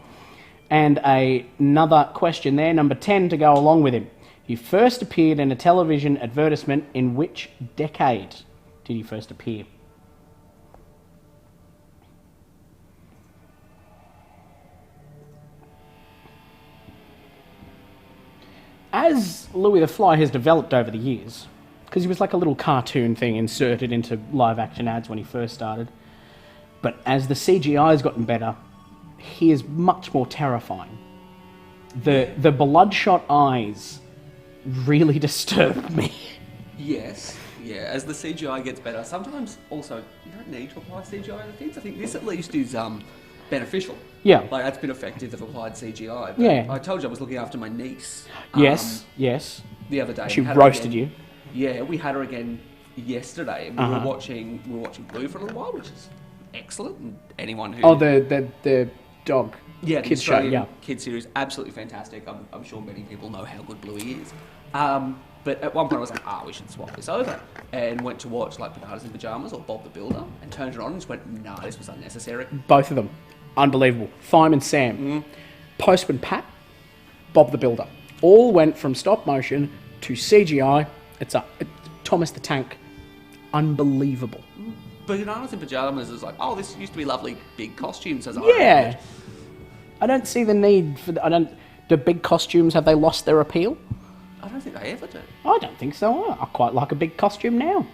And another question there, number 10, to go along with him. He first appeared in a television advertisement in which decade did he first appear? As Louie the Fly has developed over the years, because he was like a little cartoon thing inserted into live-action ads when he first started, but as the CGI has gotten better, he is much more terrifying. The bloodshot eyes really disturb me. Yes, yeah, as the CGI gets better, sometimes also you don't need to apply CGI to things. I think this at least is beneficial. Yeah. Like, that's been effective, they've applied CGI. But Yeah. I told you I was looking after my niece. Yes. The other day. She roasted you. Yeah, we had her again yesterday, and we were watching Blue for a little while, which is excellent. And anyone who the dog kids show, yeah, kids series, absolutely fantastic. I'm sure many people know how good Bluey is. But at one point I was like, we should swap this over, and went to watch like Bananas in Pyjamas or Bob the Builder, and turned it on and just went, this was unnecessary. Both of them, unbelievable. Fireman Sam, Postman Pat, Bob the Builder, all went from stop motion to CGI. It's Thomas the Tank, unbelievable. Bananas in Pyjamas is like, this used to be lovely big costumes as I Yeah. remembered. I don't see the need for... Do big costumes, have they lost their appeal? I don't think they ever do. I don't think so. I quite like a big costume now.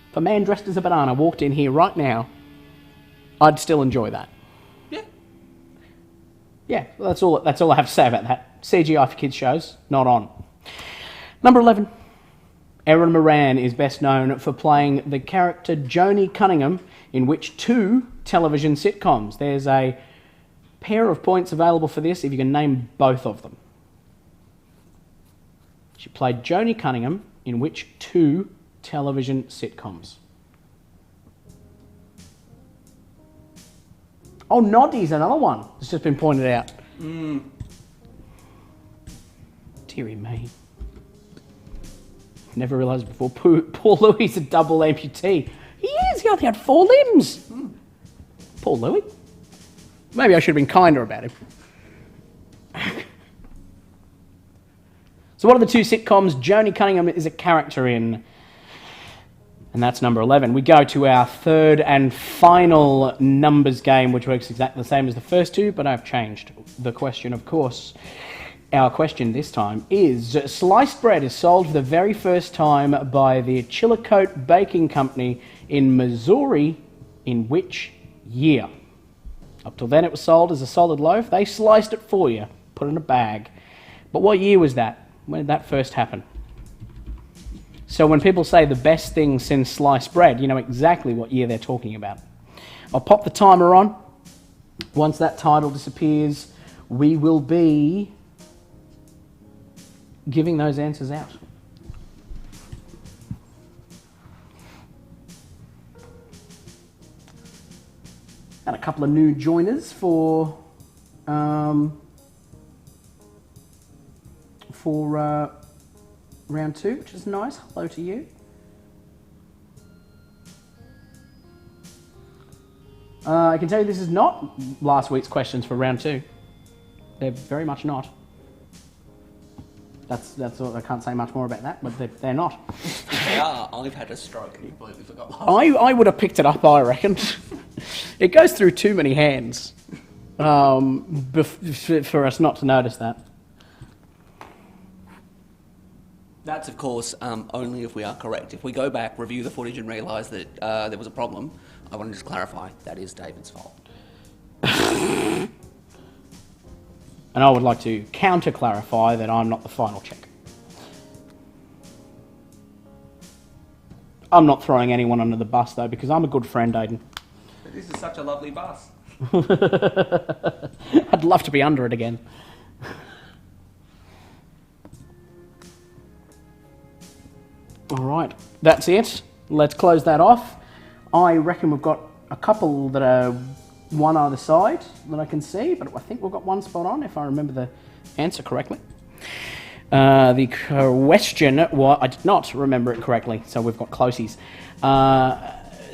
If a man dressed as a banana walked in here right now, I'd still enjoy that. Yeah. Yeah, well, that's all I have to say about that. CGI for kids shows, not on. Number 11. Erin Moran is best known for playing the character Joanie Cunningham in which 2 television sitcoms. There's a pair of points available for this if you can name both of them. She played Joanie Cunningham in which 2 television sitcoms? Oh, Noddy's another one. It's just been pointed out. Deary me. Never realised before. Poor Louie's a double amputee. He is. He only had 4 limbs. Poor Louie. Maybe I should have been kinder about him. So what are the 2 sitcoms Joanie Cunningham is a character in? And that's number 11. We go to our third and final numbers game, which works exactly the same as the first 2, but I've changed the question, of course. Our question this time is, sliced bread is sold for the very first time by the Chillicothe Baking Company in Missouri in which year? Up till then it was sold as a solid loaf. They sliced it for you, put it in a bag. But what year was that? When did that first happen? So when people say the best thing since sliced bread, you know exactly what year they're talking about. I'll pop the timer on. Once that title disappears, we will be giving those answers out. And a couple of new joiners for round 2, which is nice. Hello to you. I can tell you this is not last week's questions for round 2. They're very much not. That's all. I can't say much more about that, but they're not. They are. I've had a stroke and completely forgot. I would have picked it up, I reckon. It goes through too many hands for us not to notice that. That's, of course, only if we are correct. If we go back, review the footage and realise that there was a problem, I want to just clarify, that is David's fault. And I would like to counter-clarify that I'm not the final check. I'm not throwing anyone under the bus, though, because I'm a good friend, Aidan. But this is such a lovely bus. I'd love to be under it again. All right, that's it. Let's close that off. I reckon we've got a couple that are one either side that I can see, but I think we've got one spot on, if I remember the answer correctly. The question, well, I did not remember it correctly, so we've got closies.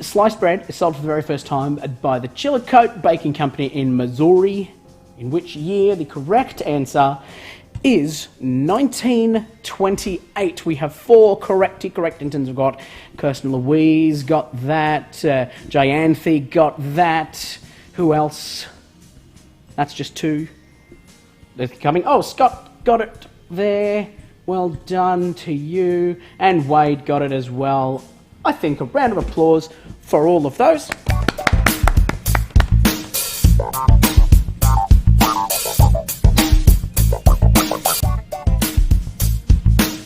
Sliced bread is sold for the very first time by the Chillicothe Baking Company in Missouri. In which year? The correct answer is 1928. We have 4 correct intons. We've got Kirsten Louise got that, Jyanthi got that. Who else? That's just 2. They're coming. Oh, Scott got it there. Well done to you. And Wade got it as well. I think a round of applause for all of those.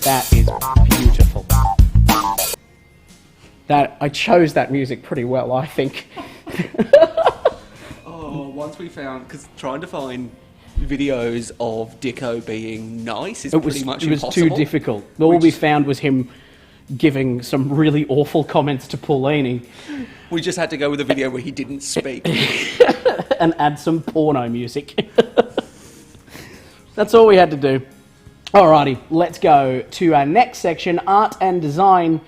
That is beautiful. That I chose that music pretty well, I think. Once we found, because trying to find videos of Dicko being nice is pretty much impossible. It was too difficult. All we found was him giving some really awful comments to Paulini. We just had to go with a video where he didn't speak. And add some porno music. That's all we had to do. Alrighty, let's go to our next section, art and design.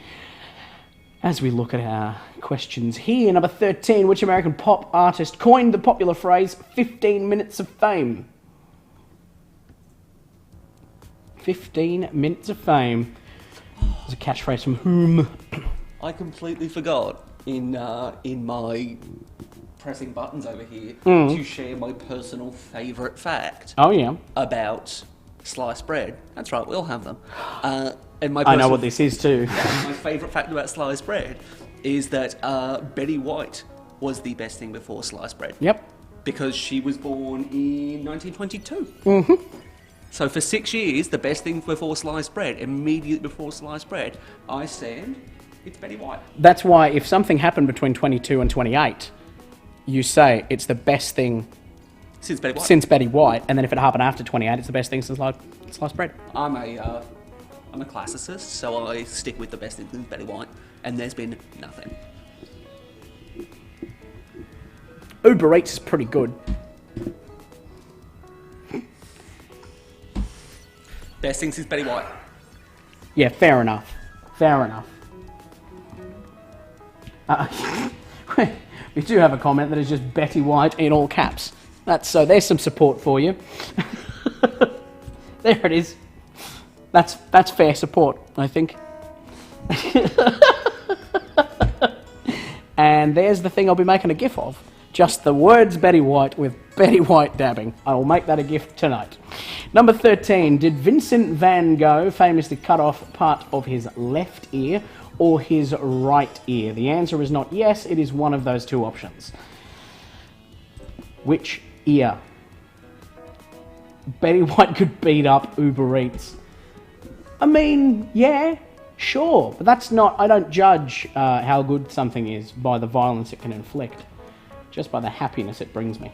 As we look at our questions here, number 13, which American pop artist coined the popular phrase 15 minutes of fame? 15 minutes of fame. It's a catchphrase from whom? I completely forgot in my pressing buttons over here to share my personal favourite fact. Oh yeah. About sliced bread. That's right, we'll have them. And I know what this is too. My favourite fact about sliced bread is that Betty White was the best thing before sliced bread. Yep. Because she was born in 1922. Mm-hmm. So for 6 years, the best thing before sliced bread, immediately before sliced bread, I said, it's Betty White. That's why if something happened between 22 and 28, you say it's the best thing since Betty White. Since Betty White, and then if it happened after 28, it's the best thing since sliced bread. I'm a classicist, so I stick with the best thing since Betty White, and there's been nothing. Uber Eats is pretty good. Best thing since Betty White. Yeah, fair enough. Fair enough. We do have a comment that is just Betty White in all caps. So there's some support for you. There it is. That's fair support, I think. And there's the thing I'll be making a GIF of. Just the words Betty White with Betty White dabbing. I will make that a GIF tonight. Number 13. Did Vincent van Gogh famously cut off part of his left ear or his right ear? The answer is not yes, it is one of those two options. Which ear? Betty White could beat up Uber Eats. I mean, yeah, sure, but that's not... I don't judge how good something is by the violence it can inflict, just by the happiness it brings me.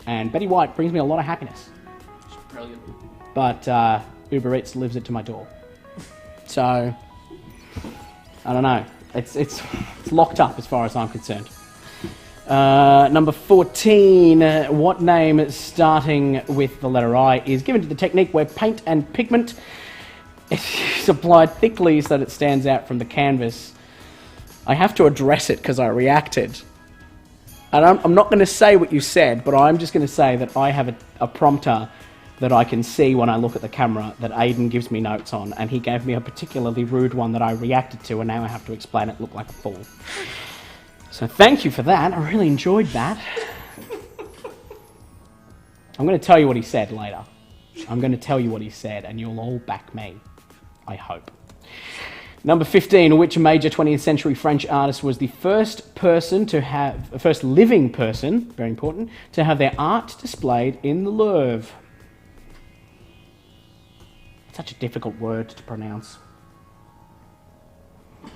And Betty White brings me a lot of happiness. It's brilliant. But Uber Eats lives it to my door. So, I don't know. It's locked up as far as I'm concerned. Number 14. What name starting with the letter I is given to the technique where paint and pigment is applied thickly so that it stands out from the canvas? I have to address it because I reacted. And I'm not going to say what you said, but I'm just going to say that I have a prompter that I can see when I look at the camera that Aidan gives me notes on, and he gave me a particularly rude one that I reacted to, and now I have to explain it look like a fool. So thank you for that. I really enjoyed that. I'm going to tell you what he said later. I'm going to tell you what he said, and you'll all back me. I hope. Number 15. Which major 20th century French artist was the first living person, very important, to have their art displayed in the Louvre? Such a difficult word to pronounce.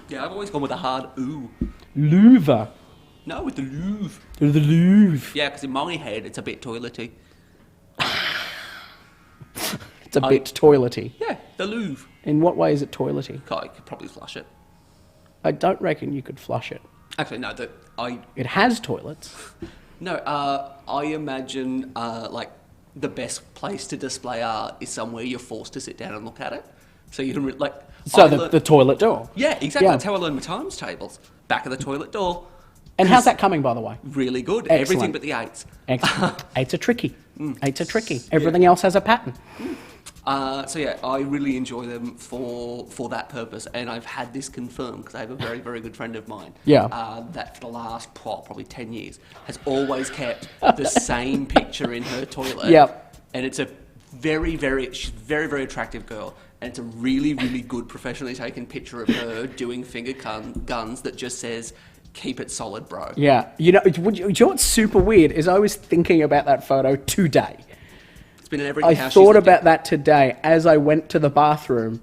Yeah, I've always gone with a hard ooh. Louvre. No, with the Louvre. The Louvre. Yeah, because in my head, it's a bit toilety. It's a bit toilety. Yeah, the Louvre. In what way is it toilety? I could probably flush it. I don't reckon you could flush it. Actually, no, It has toilets. No, I imagine, like, the best place to display art is somewhere you're forced to sit down and look at it. So you can, like... So the toilet door. Yeah, exactly. Yeah. That's how I learned my times tables. Back of the toilet door. And how's that coming, by the way? Really good. Excellent. Everything but the eights. Excellent. Eights are tricky. Eights are tricky. Everything else has a pattern. So yeah, I really enjoy them for that purpose, and I've had this confirmed because I have a very, very good friend of mine. Yeah. That for the last probably 10 years has always kept the same picture in her toilet. Yep. And it's a she's a very, very attractive girl, and it's a really, really good professionally taken picture of her doing finger guns that just says, "Keep it solid, bro." Yeah. You know what's super weird is I was thinking about that photo today. It's been in every I thought about that today as I went to the bathroom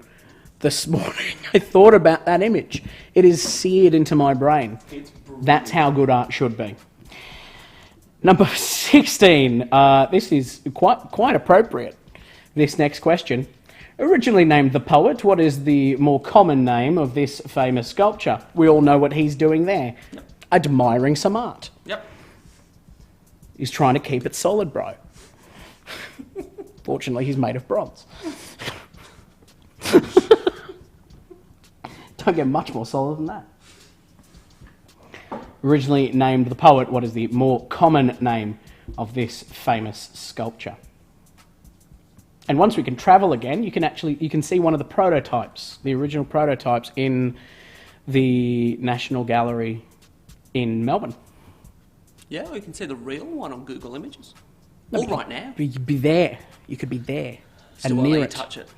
this morning. I thought about that image. It is seared into my brain. That's how good art should be. Number 16. This is quite appropriate. This next question. Originally named The Poet, what is the more common name of this famous sculpture? We all know what he's doing there. Yep. Admiring some art. Yep. He's trying to keep it solid, bro. Fortunately, he's made of bronze. Don't get much more solid than that. Originally named The Poet, what is the more common name of this famous sculpture? And once we can travel again, you can see one of the prototypes, the original prototypes in the National Gallery in Melbourne. Yeah, we can see the real one on Google Images. No, right now. You'd be there. You could be there Still and near let it. you touch it.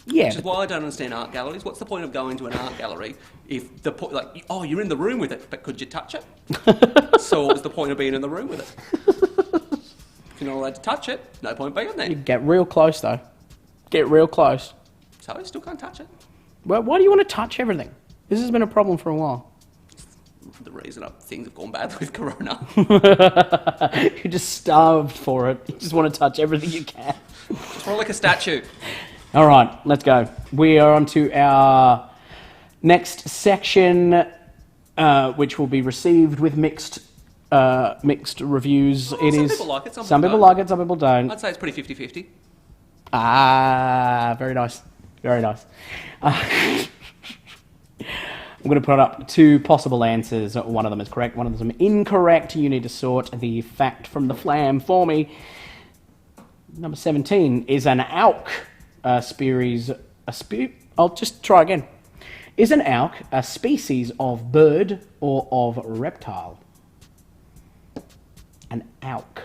Yeah. Which is why I don't understand art galleries. What's the point of going to an art gallery if you're in the room with it, but could you touch it? So what was the point of being in the room with it? If you're not allowed to touch it, no point being there. You get real close, though. Get real close. So you still can't touch it. Well, why do you want to touch everything? This has been a problem for a while. The reason things have gone bad with Corona. You're just starved for it. You just want to touch everything you can. Just roll like a statue. All right, let's go. We are on to our next section, which will be received with mixed reviews. Some people like it, some people like it, some people don't. I'd say it's pretty 50-50. Ah, very nice. Very nice. I'm going to put up two possible answers. One of them is correct, one of them is incorrect. You need to sort the fact from the flam for me. Number 17 is an auk I'll just try again. Is an auk a species of bird or of reptile? An auk.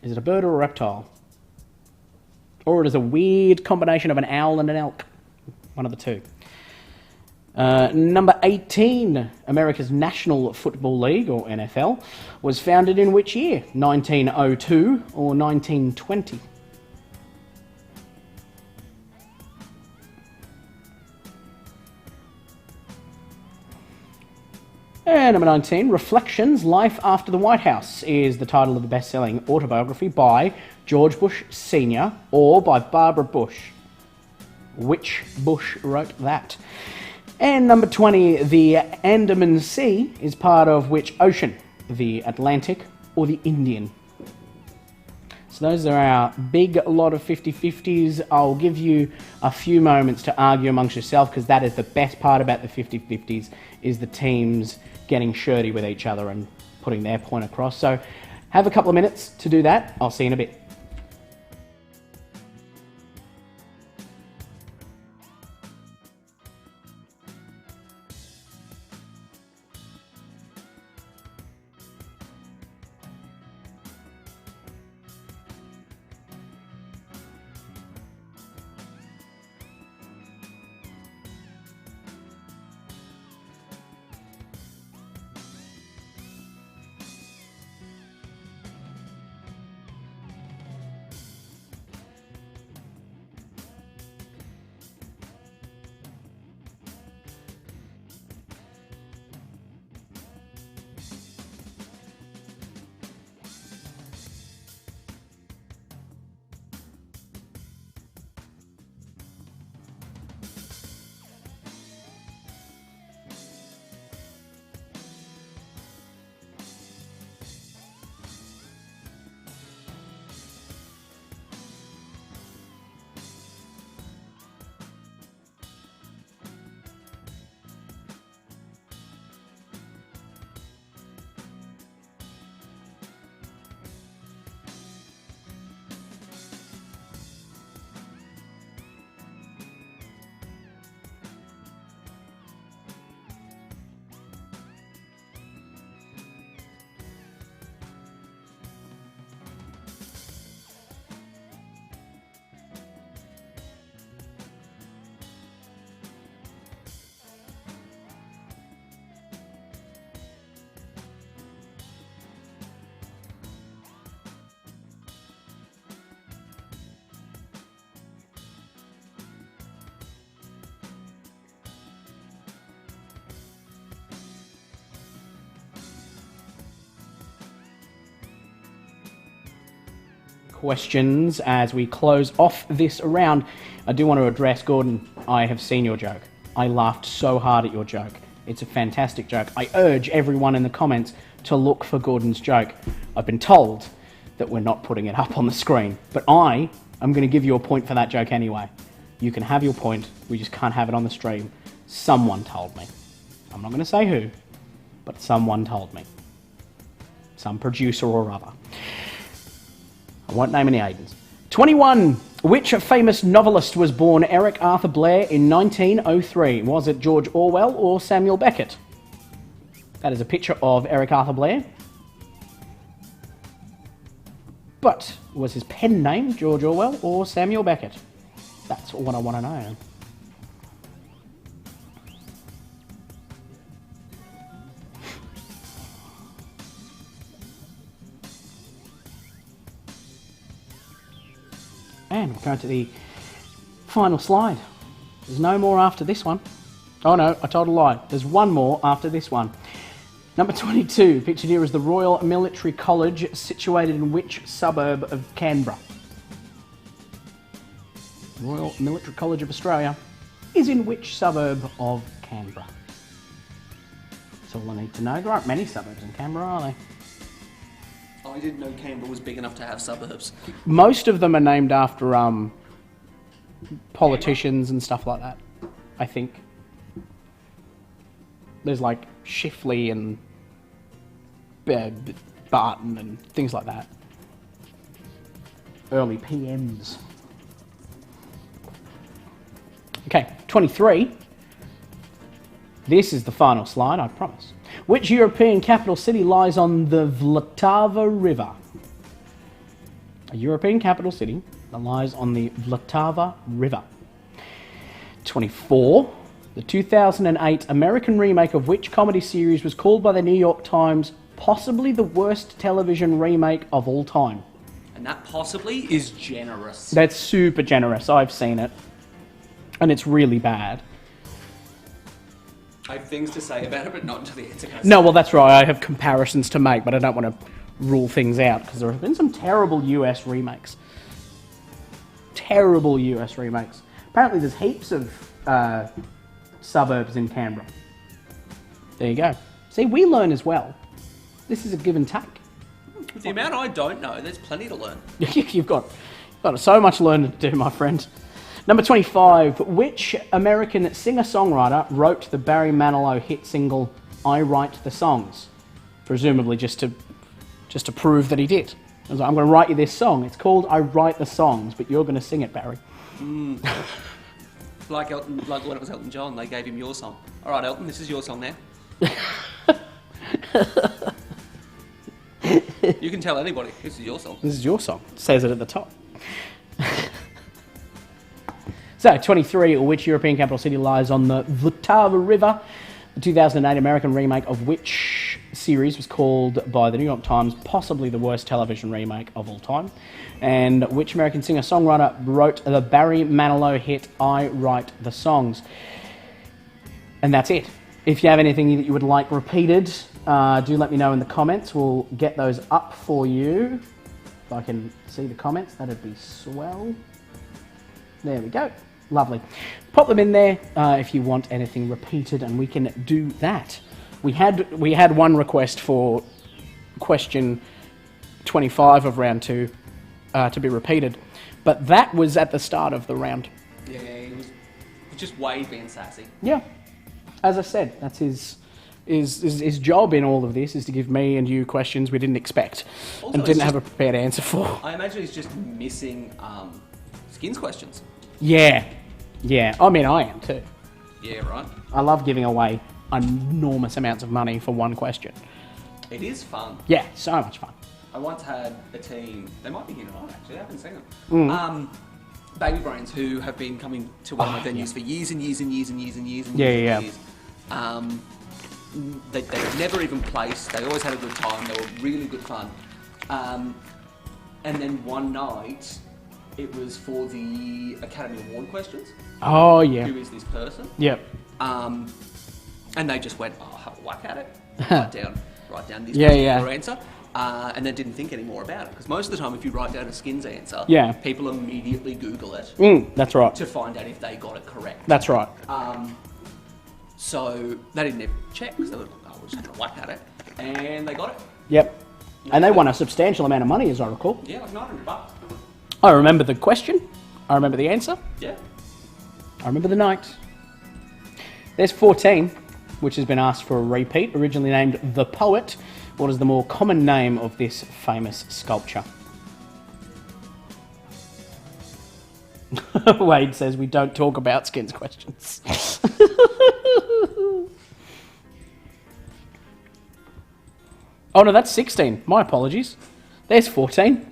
Is it a bird or a reptile? or it is a weird combination of an owl and an elk. One of the two. Number 18, America's National Football League, or NFL, was founded in which year? 1902 or 1920? And number 19, Reflections, Life After the White House is the title of the best-selling autobiography by George Bush Sr. or by Barbara Bush. Which Bush wrote that? And number 20, the Andaman Sea is part of which ocean? The Atlantic or the Indian? So those are our big lot of 50-50s. I'll give you a few moments to argue amongst yourself, because that is the best part about the 50-50s, is the teams getting shirty with each other and putting their point across. So have a couple of minutes to do that. I'll see you in a bit. Questions as we close off this round. I do want to address, Gordon, I have seen your joke. I laughed so hard at your joke. It's a fantastic joke. I urge everyone in the comments to look for Gordon's joke. I've been told that we're not putting it up on the screen, but I am going to give you a point for that joke anyway. You can have your point, we just can't have it on the stream. Someone told me. I'm not going to say who, but someone told me. Some producer or other. I won't name any agents. 21. Which famous novelist was born Eric Arthur Blair in 1903? Was it George Orwell or Samuel Beckett? That is a picture of Eric Arthur Blair. But was his pen name George Orwell or Samuel Beckett? That's what I want to know. And we're going to the final slide. There's no more after this one. Oh no, I told a lie. There's one more after this one. Number 22, pictured here is the Royal Military College, situated in which suburb of Canberra? Royal Military College of Australia is in which suburb of Canberra? That's all I need to know. There aren't many suburbs in Canberra, are there? I didn't know Canberra was big enough to have suburbs. Most of them are named after politicians and stuff like that, I think. There's like Shifley and Barton and things like that. Early PMs. Okay, 23. This is the final slide, I promise. Which European capital city lies on the Vltava River? A European capital city that lies on the Vltava River. 24. The 2008 American remake of which comedy series was called by the New York Times possibly the worst television remake of all time? And that possibly is generous. That's super generous. I've seen it. And it's really bad. I have things to say about it, but not until the answer goes. No, well, that's right. I have comparisons to make, but I don't want to rule things out because there have been some terrible US remakes. Terrible US remakes. Apparently there's heaps of suburbs in Canberra. There you go. See, we learn as well. This is a give and take. With the amount I don't know, there's plenty to learn. You've got so much learning to do, my friend. Number 25. Which American singer-songwriter wrote the Barry Manilow hit single "I Write the Songs"? Presumably just to prove that he did. I was like, I'm going to write you this song. It's called "I Write the Songs," but you're going to sing it, Barry. Like when it was Elton John, they gave him your song. All right, Elton, this is your song now. You can tell anybody, this is your song. This is your song. It says it at the top. So, 23, which European capital city lies on the Vltava River? The 2008 American remake of which series was called by the New York Times possibly the worst television remake of all time? And which American singer-songwriter wrote the Barry Manilow hit "I Write the Songs"? And that's it. If you have anything that you would like repeated, do let me know in the comments. We'll get those up for you. If I can see the comments, that'd be swell. There we go. Lovely. Pop them in there if you want anything repeated, and we can do that. We had one request for question 25 of round 2 to be repeated, but that was at the start of the round. Yeah, he was just Wade being sassy. Yeah. As I said, that's his job in all of this is to give me and you questions we didn't expect Also, and didn't have a prepared answer for. I imagine he's just missing skins questions. Yeah. I mean, I am too. Yeah, right. I love giving away enormous amounts of money for one question. It is fun. Yeah, so much fun. I once had a team, they might be here tonight actually, I haven't seen them. Mm. Baby Brains, who have been coming to one of my venues for years and years and years and years and years and Yeah. years. They never even placed, they always had a good time, they were really good fun. And then one night, it was for the Academy Award questions. Oh, yeah. Who is this person? Yep. And they just went, oh, have a whack at it. write down this Yeah, particular answer. And then didn't think any more about it. Because most of the time, if you write down a skins answer, people immediately Google it. That's right. To find out if they got it correct. That's right. So they didn't even check because they were like, oh, we'll just have a whack at it. And they got it. Yep. And they won a substantial amount of money, as I recall. Yeah, like $900. I remember the question. I remember the answer. Yeah. I remember the night. There's 14, which has been asked for a repeat. Originally named The Poet. What is the more common name of this famous sculpture? Wade says we don't talk about skins questions. Oh no, that's 16. My apologies. There's 14.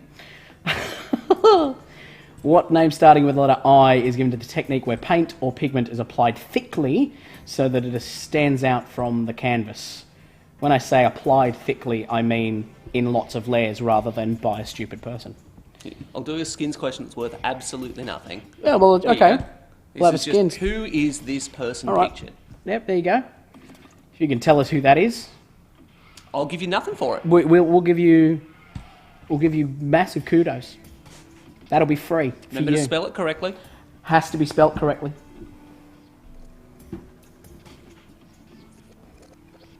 What name starting with the letter I is given to the technique where paint or pigment is applied thickly so that it stands out from the canvas? When I say applied thickly, I mean in lots of layers rather than by a stupid person. I'll do a skins question that's worth absolutely nothing. Yeah, well, okay. We'll have a skins. Who is this person All right. pictured? Yep, there you go. If you can tell us who that is, I'll give you nothing for it. we'll give you massive kudos. That'll be free. Remember to spell it correctly. Has to be spelt correctly.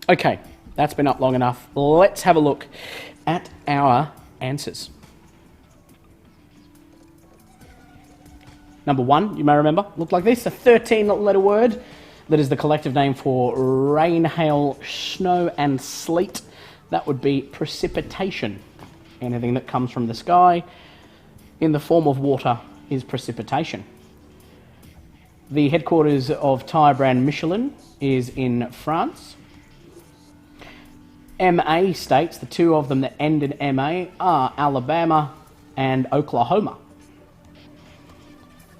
Okay, that's been up long enough. Let's have a look at our answers. Number 1, you may remember, looked like this, a 13-letter word that is the collective name for rain, hail, snow and sleet. That would be precipitation. Anything that comes from the sky in the form of water is precipitation. The headquarters of tyre brand Michelin is in France. MA states, the two of them that end in MA are Alabama and Oklahoma.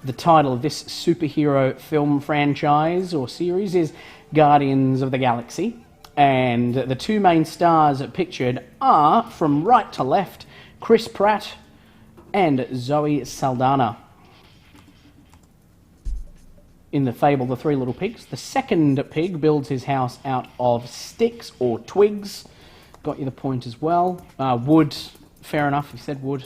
The title of this superhero film franchise or series is Guardians of the Galaxy, and the two main stars pictured are, from right to left, Chris Pratt and Zoe Saldana. In the fable The Three Little Pigs, the second pig builds his house out of sticks or twigs. Got you the point as well. Wood, fair enough, you said wood.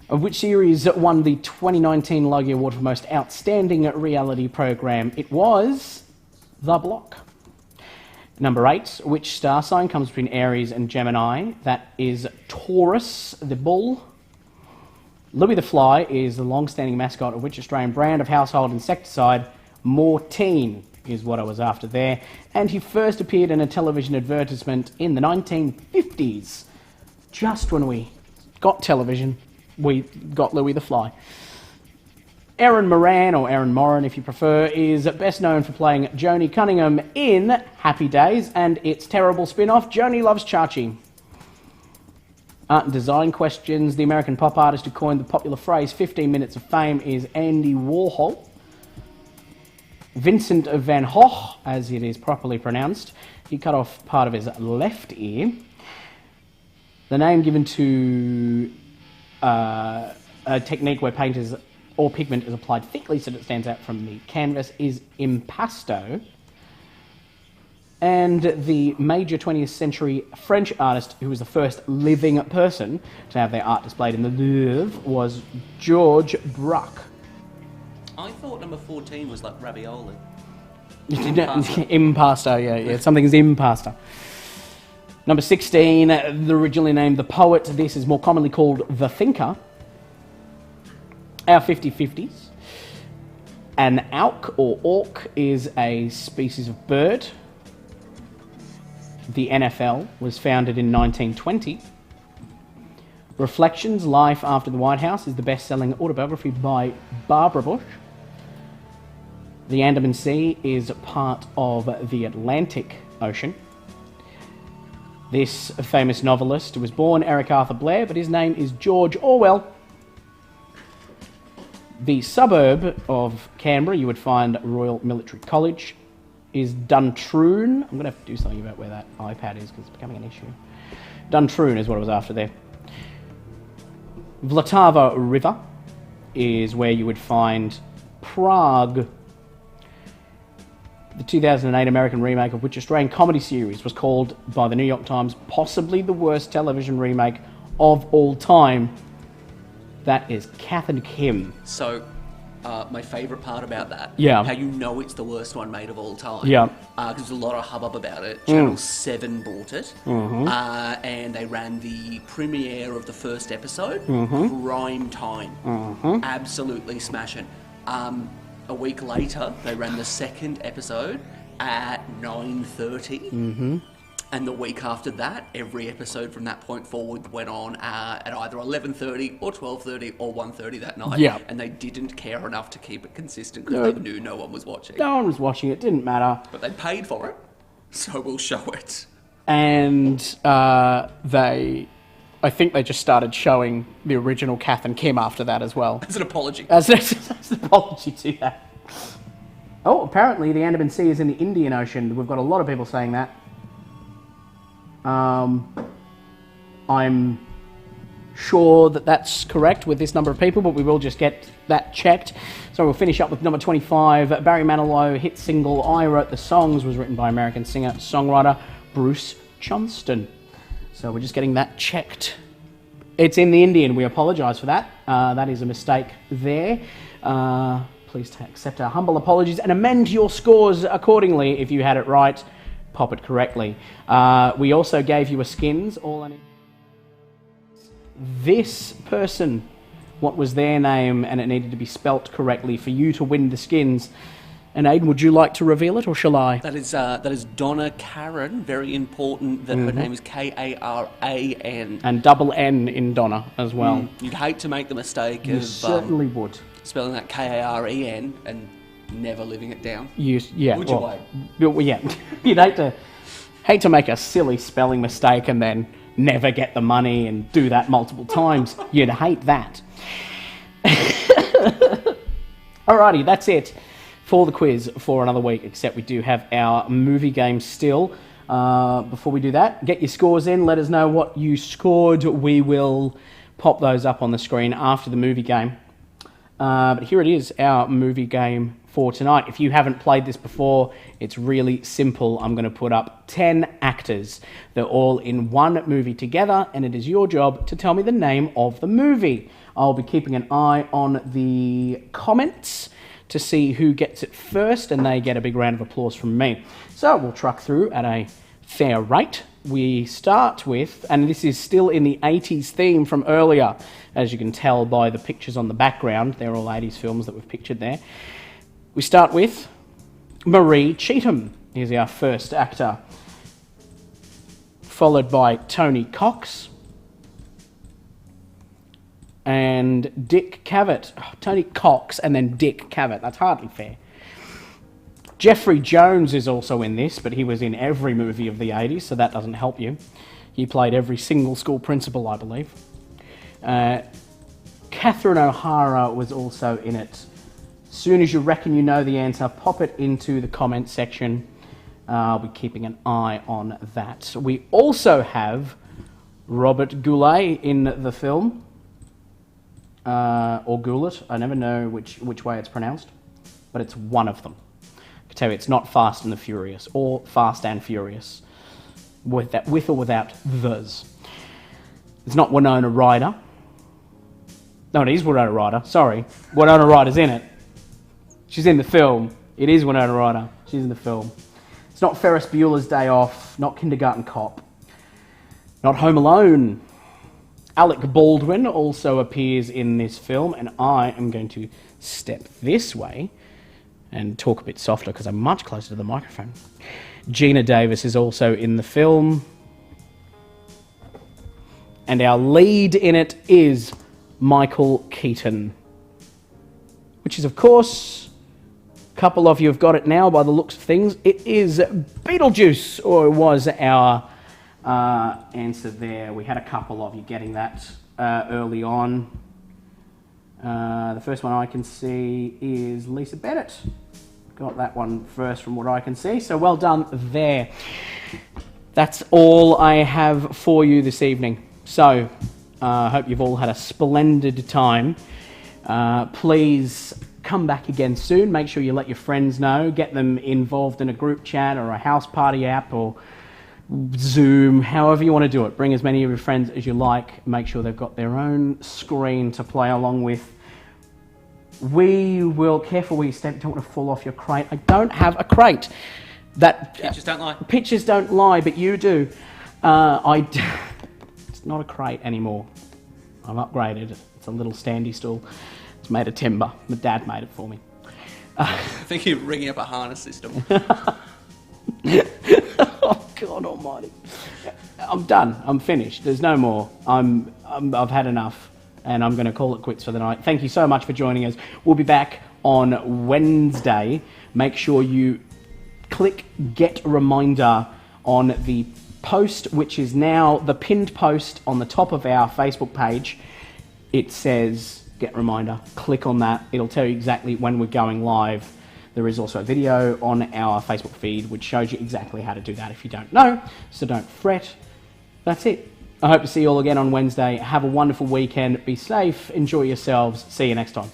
Of which series won the 2019 Logie Award for Most Outstanding Reality Program? It was The Block. Number 8, which star sign comes between Aries and Gemini? That is Taurus, the bull. Louie the Fly is the long-standing mascot of which Australian brand of household insecticide? Mortein is what I was after there. And he first appeared in a television advertisement in the 1950s. Just when we got television, we got Louie the Fly. Erin Moran, or Erin Moran if you prefer, is best known for playing Joanie Cunningham in Happy Days and its terrible spin-off, Joanie Loves Chachi. Art and design questions. The American pop artist who coined the popular phrase 15 minutes of fame is Andy Warhol. Vincent van Gogh, as it is properly pronounced, he cut off part of his left ear. The name given to a technique where paint or pigment is applied thickly so that it stands out from the canvas is impasto. And the major 20th century French artist who was the first living person to have their art displayed in the Louvre was Georges Braque. I thought number 14 was like ravioli. Impasto, yeah, something's impasta. Number 16, originally named The Poet, this is more commonly called The Thinker. Our 50-50s. An auk or auk is a species of bird. The NFL was founded in 1920. Reflections, Life After the White House is the best-selling autobiography by Barbara Bush. The Andaman Sea is part of the Atlantic Ocean. This famous novelist was born Eric Arthur Blair, but his name is George Orwell. The suburb of Canberra, you would find Royal Military College, is Duntroon. I'm going to have to do something about where that iPad is because it's becoming an issue. Duntroon is what I was after there. Vltava River is where you would find Prague. The 2008 American remake of which Australian comedy series was called by the New York Times possibly the worst television remake of all time? That is Kath and Kim. So, my favourite part about that, yeah, how you know it's the worst one made of all time. Yeah. Because there's a lot of hubbub about it. Channel 7 bought it, and they ran the premiere of the first episode, prime time. Absolutely smashing. A week later, they ran the second episode at 9:30. And the week after that, every episode from that point forward went on at either 11:30 or 12:30 or 1:30 that night. Yeah. And they didn't care enough to keep it consistent because they knew no one was watching. No one was watching it, didn't matter. But they paid for it, so we'll show it. And I think they just started showing the original Kath and Kim after that as well. As an apology. As an apology to that. Oh, apparently the Andaman Sea is in the Indian Ocean. We've got a lot of people saying that. I'm sure that that's correct with this number of people, but we will just get that checked. So we'll finish up with number 25. Barry Manilow hit single I Wrote the Songs was written by American singer-songwriter Bruce Johnston. So we're just getting that checked. It's in the Indian. We apologise for that. That is a mistake there. Please accept our humble apologies and amend your scores accordingly if you had it right. Pop it correctly. We also gave you a skins. All I need. This person, what was their name, and it needed to be spelt correctly for you to win the skins. And Aidan, would you like to reveal it, or shall I? That is Donna Karen. Very important that her name is Karan. And double N in Donna as well. You'd hate to make the mistake you of certainly would. Spelling that Karen and never living it down. Yeah. Would you wait? Yeah. You'd hate to make a silly spelling mistake and then never get the money and do that multiple times. You'd hate that. Alrighty, that's it for the quiz for another week, except we do have our movie game still. Before we do that, get your scores in. Let us know what you scored. We will pop those up on the screen after the movie game. But here it is, our movie game for tonight. If you haven't played this before, it's really simple. I'm going to put up 10 actors. They're all in one movie together, and it is your job to tell me the name of the movie. I'll be keeping an eye on the comments to see who gets it first, and they get a big round of applause from me. So we'll truck through at a fair rate. We start with, and this is still in the 80s theme from earlier, as you can tell by the pictures on the background. They're all 80s films that we've pictured there. We start with Marie Cheatham is our first actor, followed by Tony Cox and Dick Cavett. Oh, Tony Cox and then Dick Cavett. That's hardly fair. Jeffrey Jones is also in this, but he was in every movie of the 80s, so that doesn't help you. He played every single school principal, I believe. Catherine O'Hara was also in it. As soon as you reckon you know the answer, pop it into the comment section. I'll be keeping an eye on that. We also have Robert Goulet in the film. Or Goulet. I never know which way it's pronounced. But it's one of them. I can tell you it's not Fast and the Furious or Fast and Furious. With or without those. It's not Winona Ryder. No, it is Winona Ryder. Sorry. Winona Ryder's in it. She's in the film. It is Winona Ryder. She's in the film. It's not Ferris Bueller's Day Off. Not Kindergarten Cop. Not Home Alone. Alec Baldwin also appears in this film, and I am going to step this way and talk a bit softer because I'm much closer to the microphone. Gina Davis is also in the film. And our lead in it is Michael Keaton. Which is, of course, a couple of you have got it now by the looks of things. It is Beetlejuice, or it was our answer there. We had a couple of you getting that early on. The first one I can see is Lisa Bennett. Got that one first from what I can see, so well done there. That's all I have for you this evening. So, I hope you've all had a splendid time. Please come back again soon. Make sure you let your friends know. Get them involved in a group chat or a house party app or Zoom, however you want to do it. Bring as many of your friends as you like. Make sure they've got their own screen to play along with. We will, careful where you step, don't want to fall off your crate. I don't have a crate. Pictures don't lie. Pictures don't lie, but you do. It's not a crate anymore. I've upgraded. It's a little standy stool. It's made of timber. My dad made it for me. I think you're ringing up a harness system. Oh, God almighty. I'm done. I'm finished. There's no more. I've had enough, and I'm going to call it quits for the night. Thank you so much for joining us. We'll be back on Wednesday. Make sure you click Get Reminder on the post, which is now the pinned post on the top of our Facebook page. It says Get Reminder. Click on that. It'll tell you exactly when we're going live. There is also a video on our Facebook feed which shows you exactly how to do that if you don't know, so don't fret. That's it. I hope to see you all again on Wednesday. Have a wonderful weekend. Be safe. Enjoy yourselves. See you next time.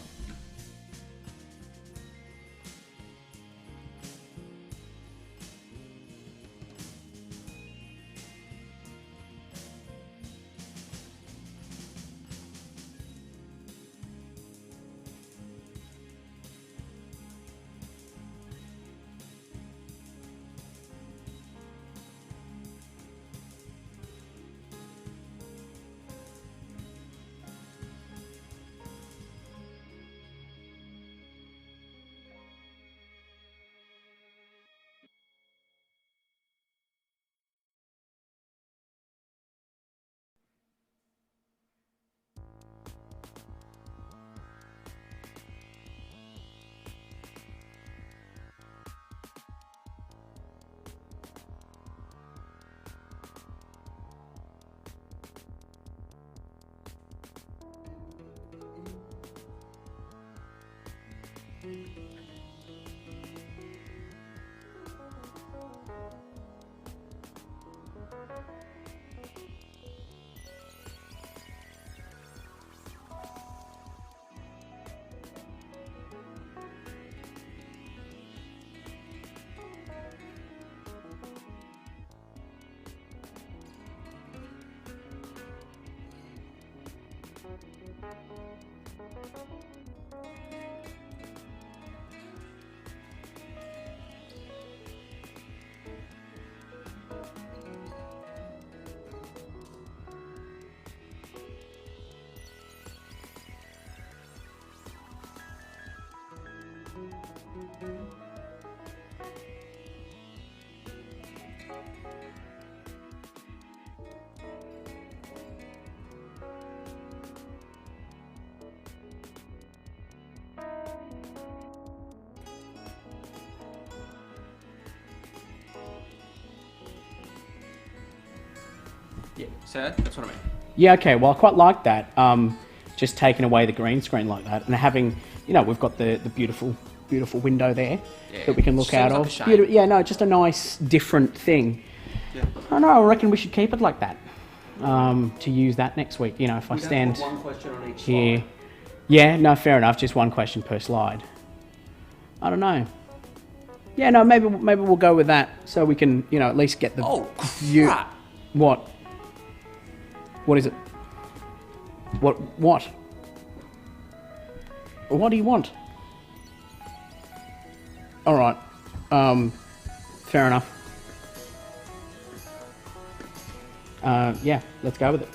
Yeah, so that's what I mean. Yeah, okay, well, I quite like that. Just taking away the green screen like that and having, you know, we've got the beautiful window there that we can look out of. Yeah, no, just a nice, different thing. Yeah. I know, I reckon we should keep it like that. To use that next week, you know, if I stand have one question on each here. slide. Yeah, no, fair enough, just one question per slide. I don't know. Yeah, no, maybe we'll go with that so we can, you know, at least get the... Oh, crap! What? What is it? What? What do you want? Alright. Fair enough. Yeah, let's go with it.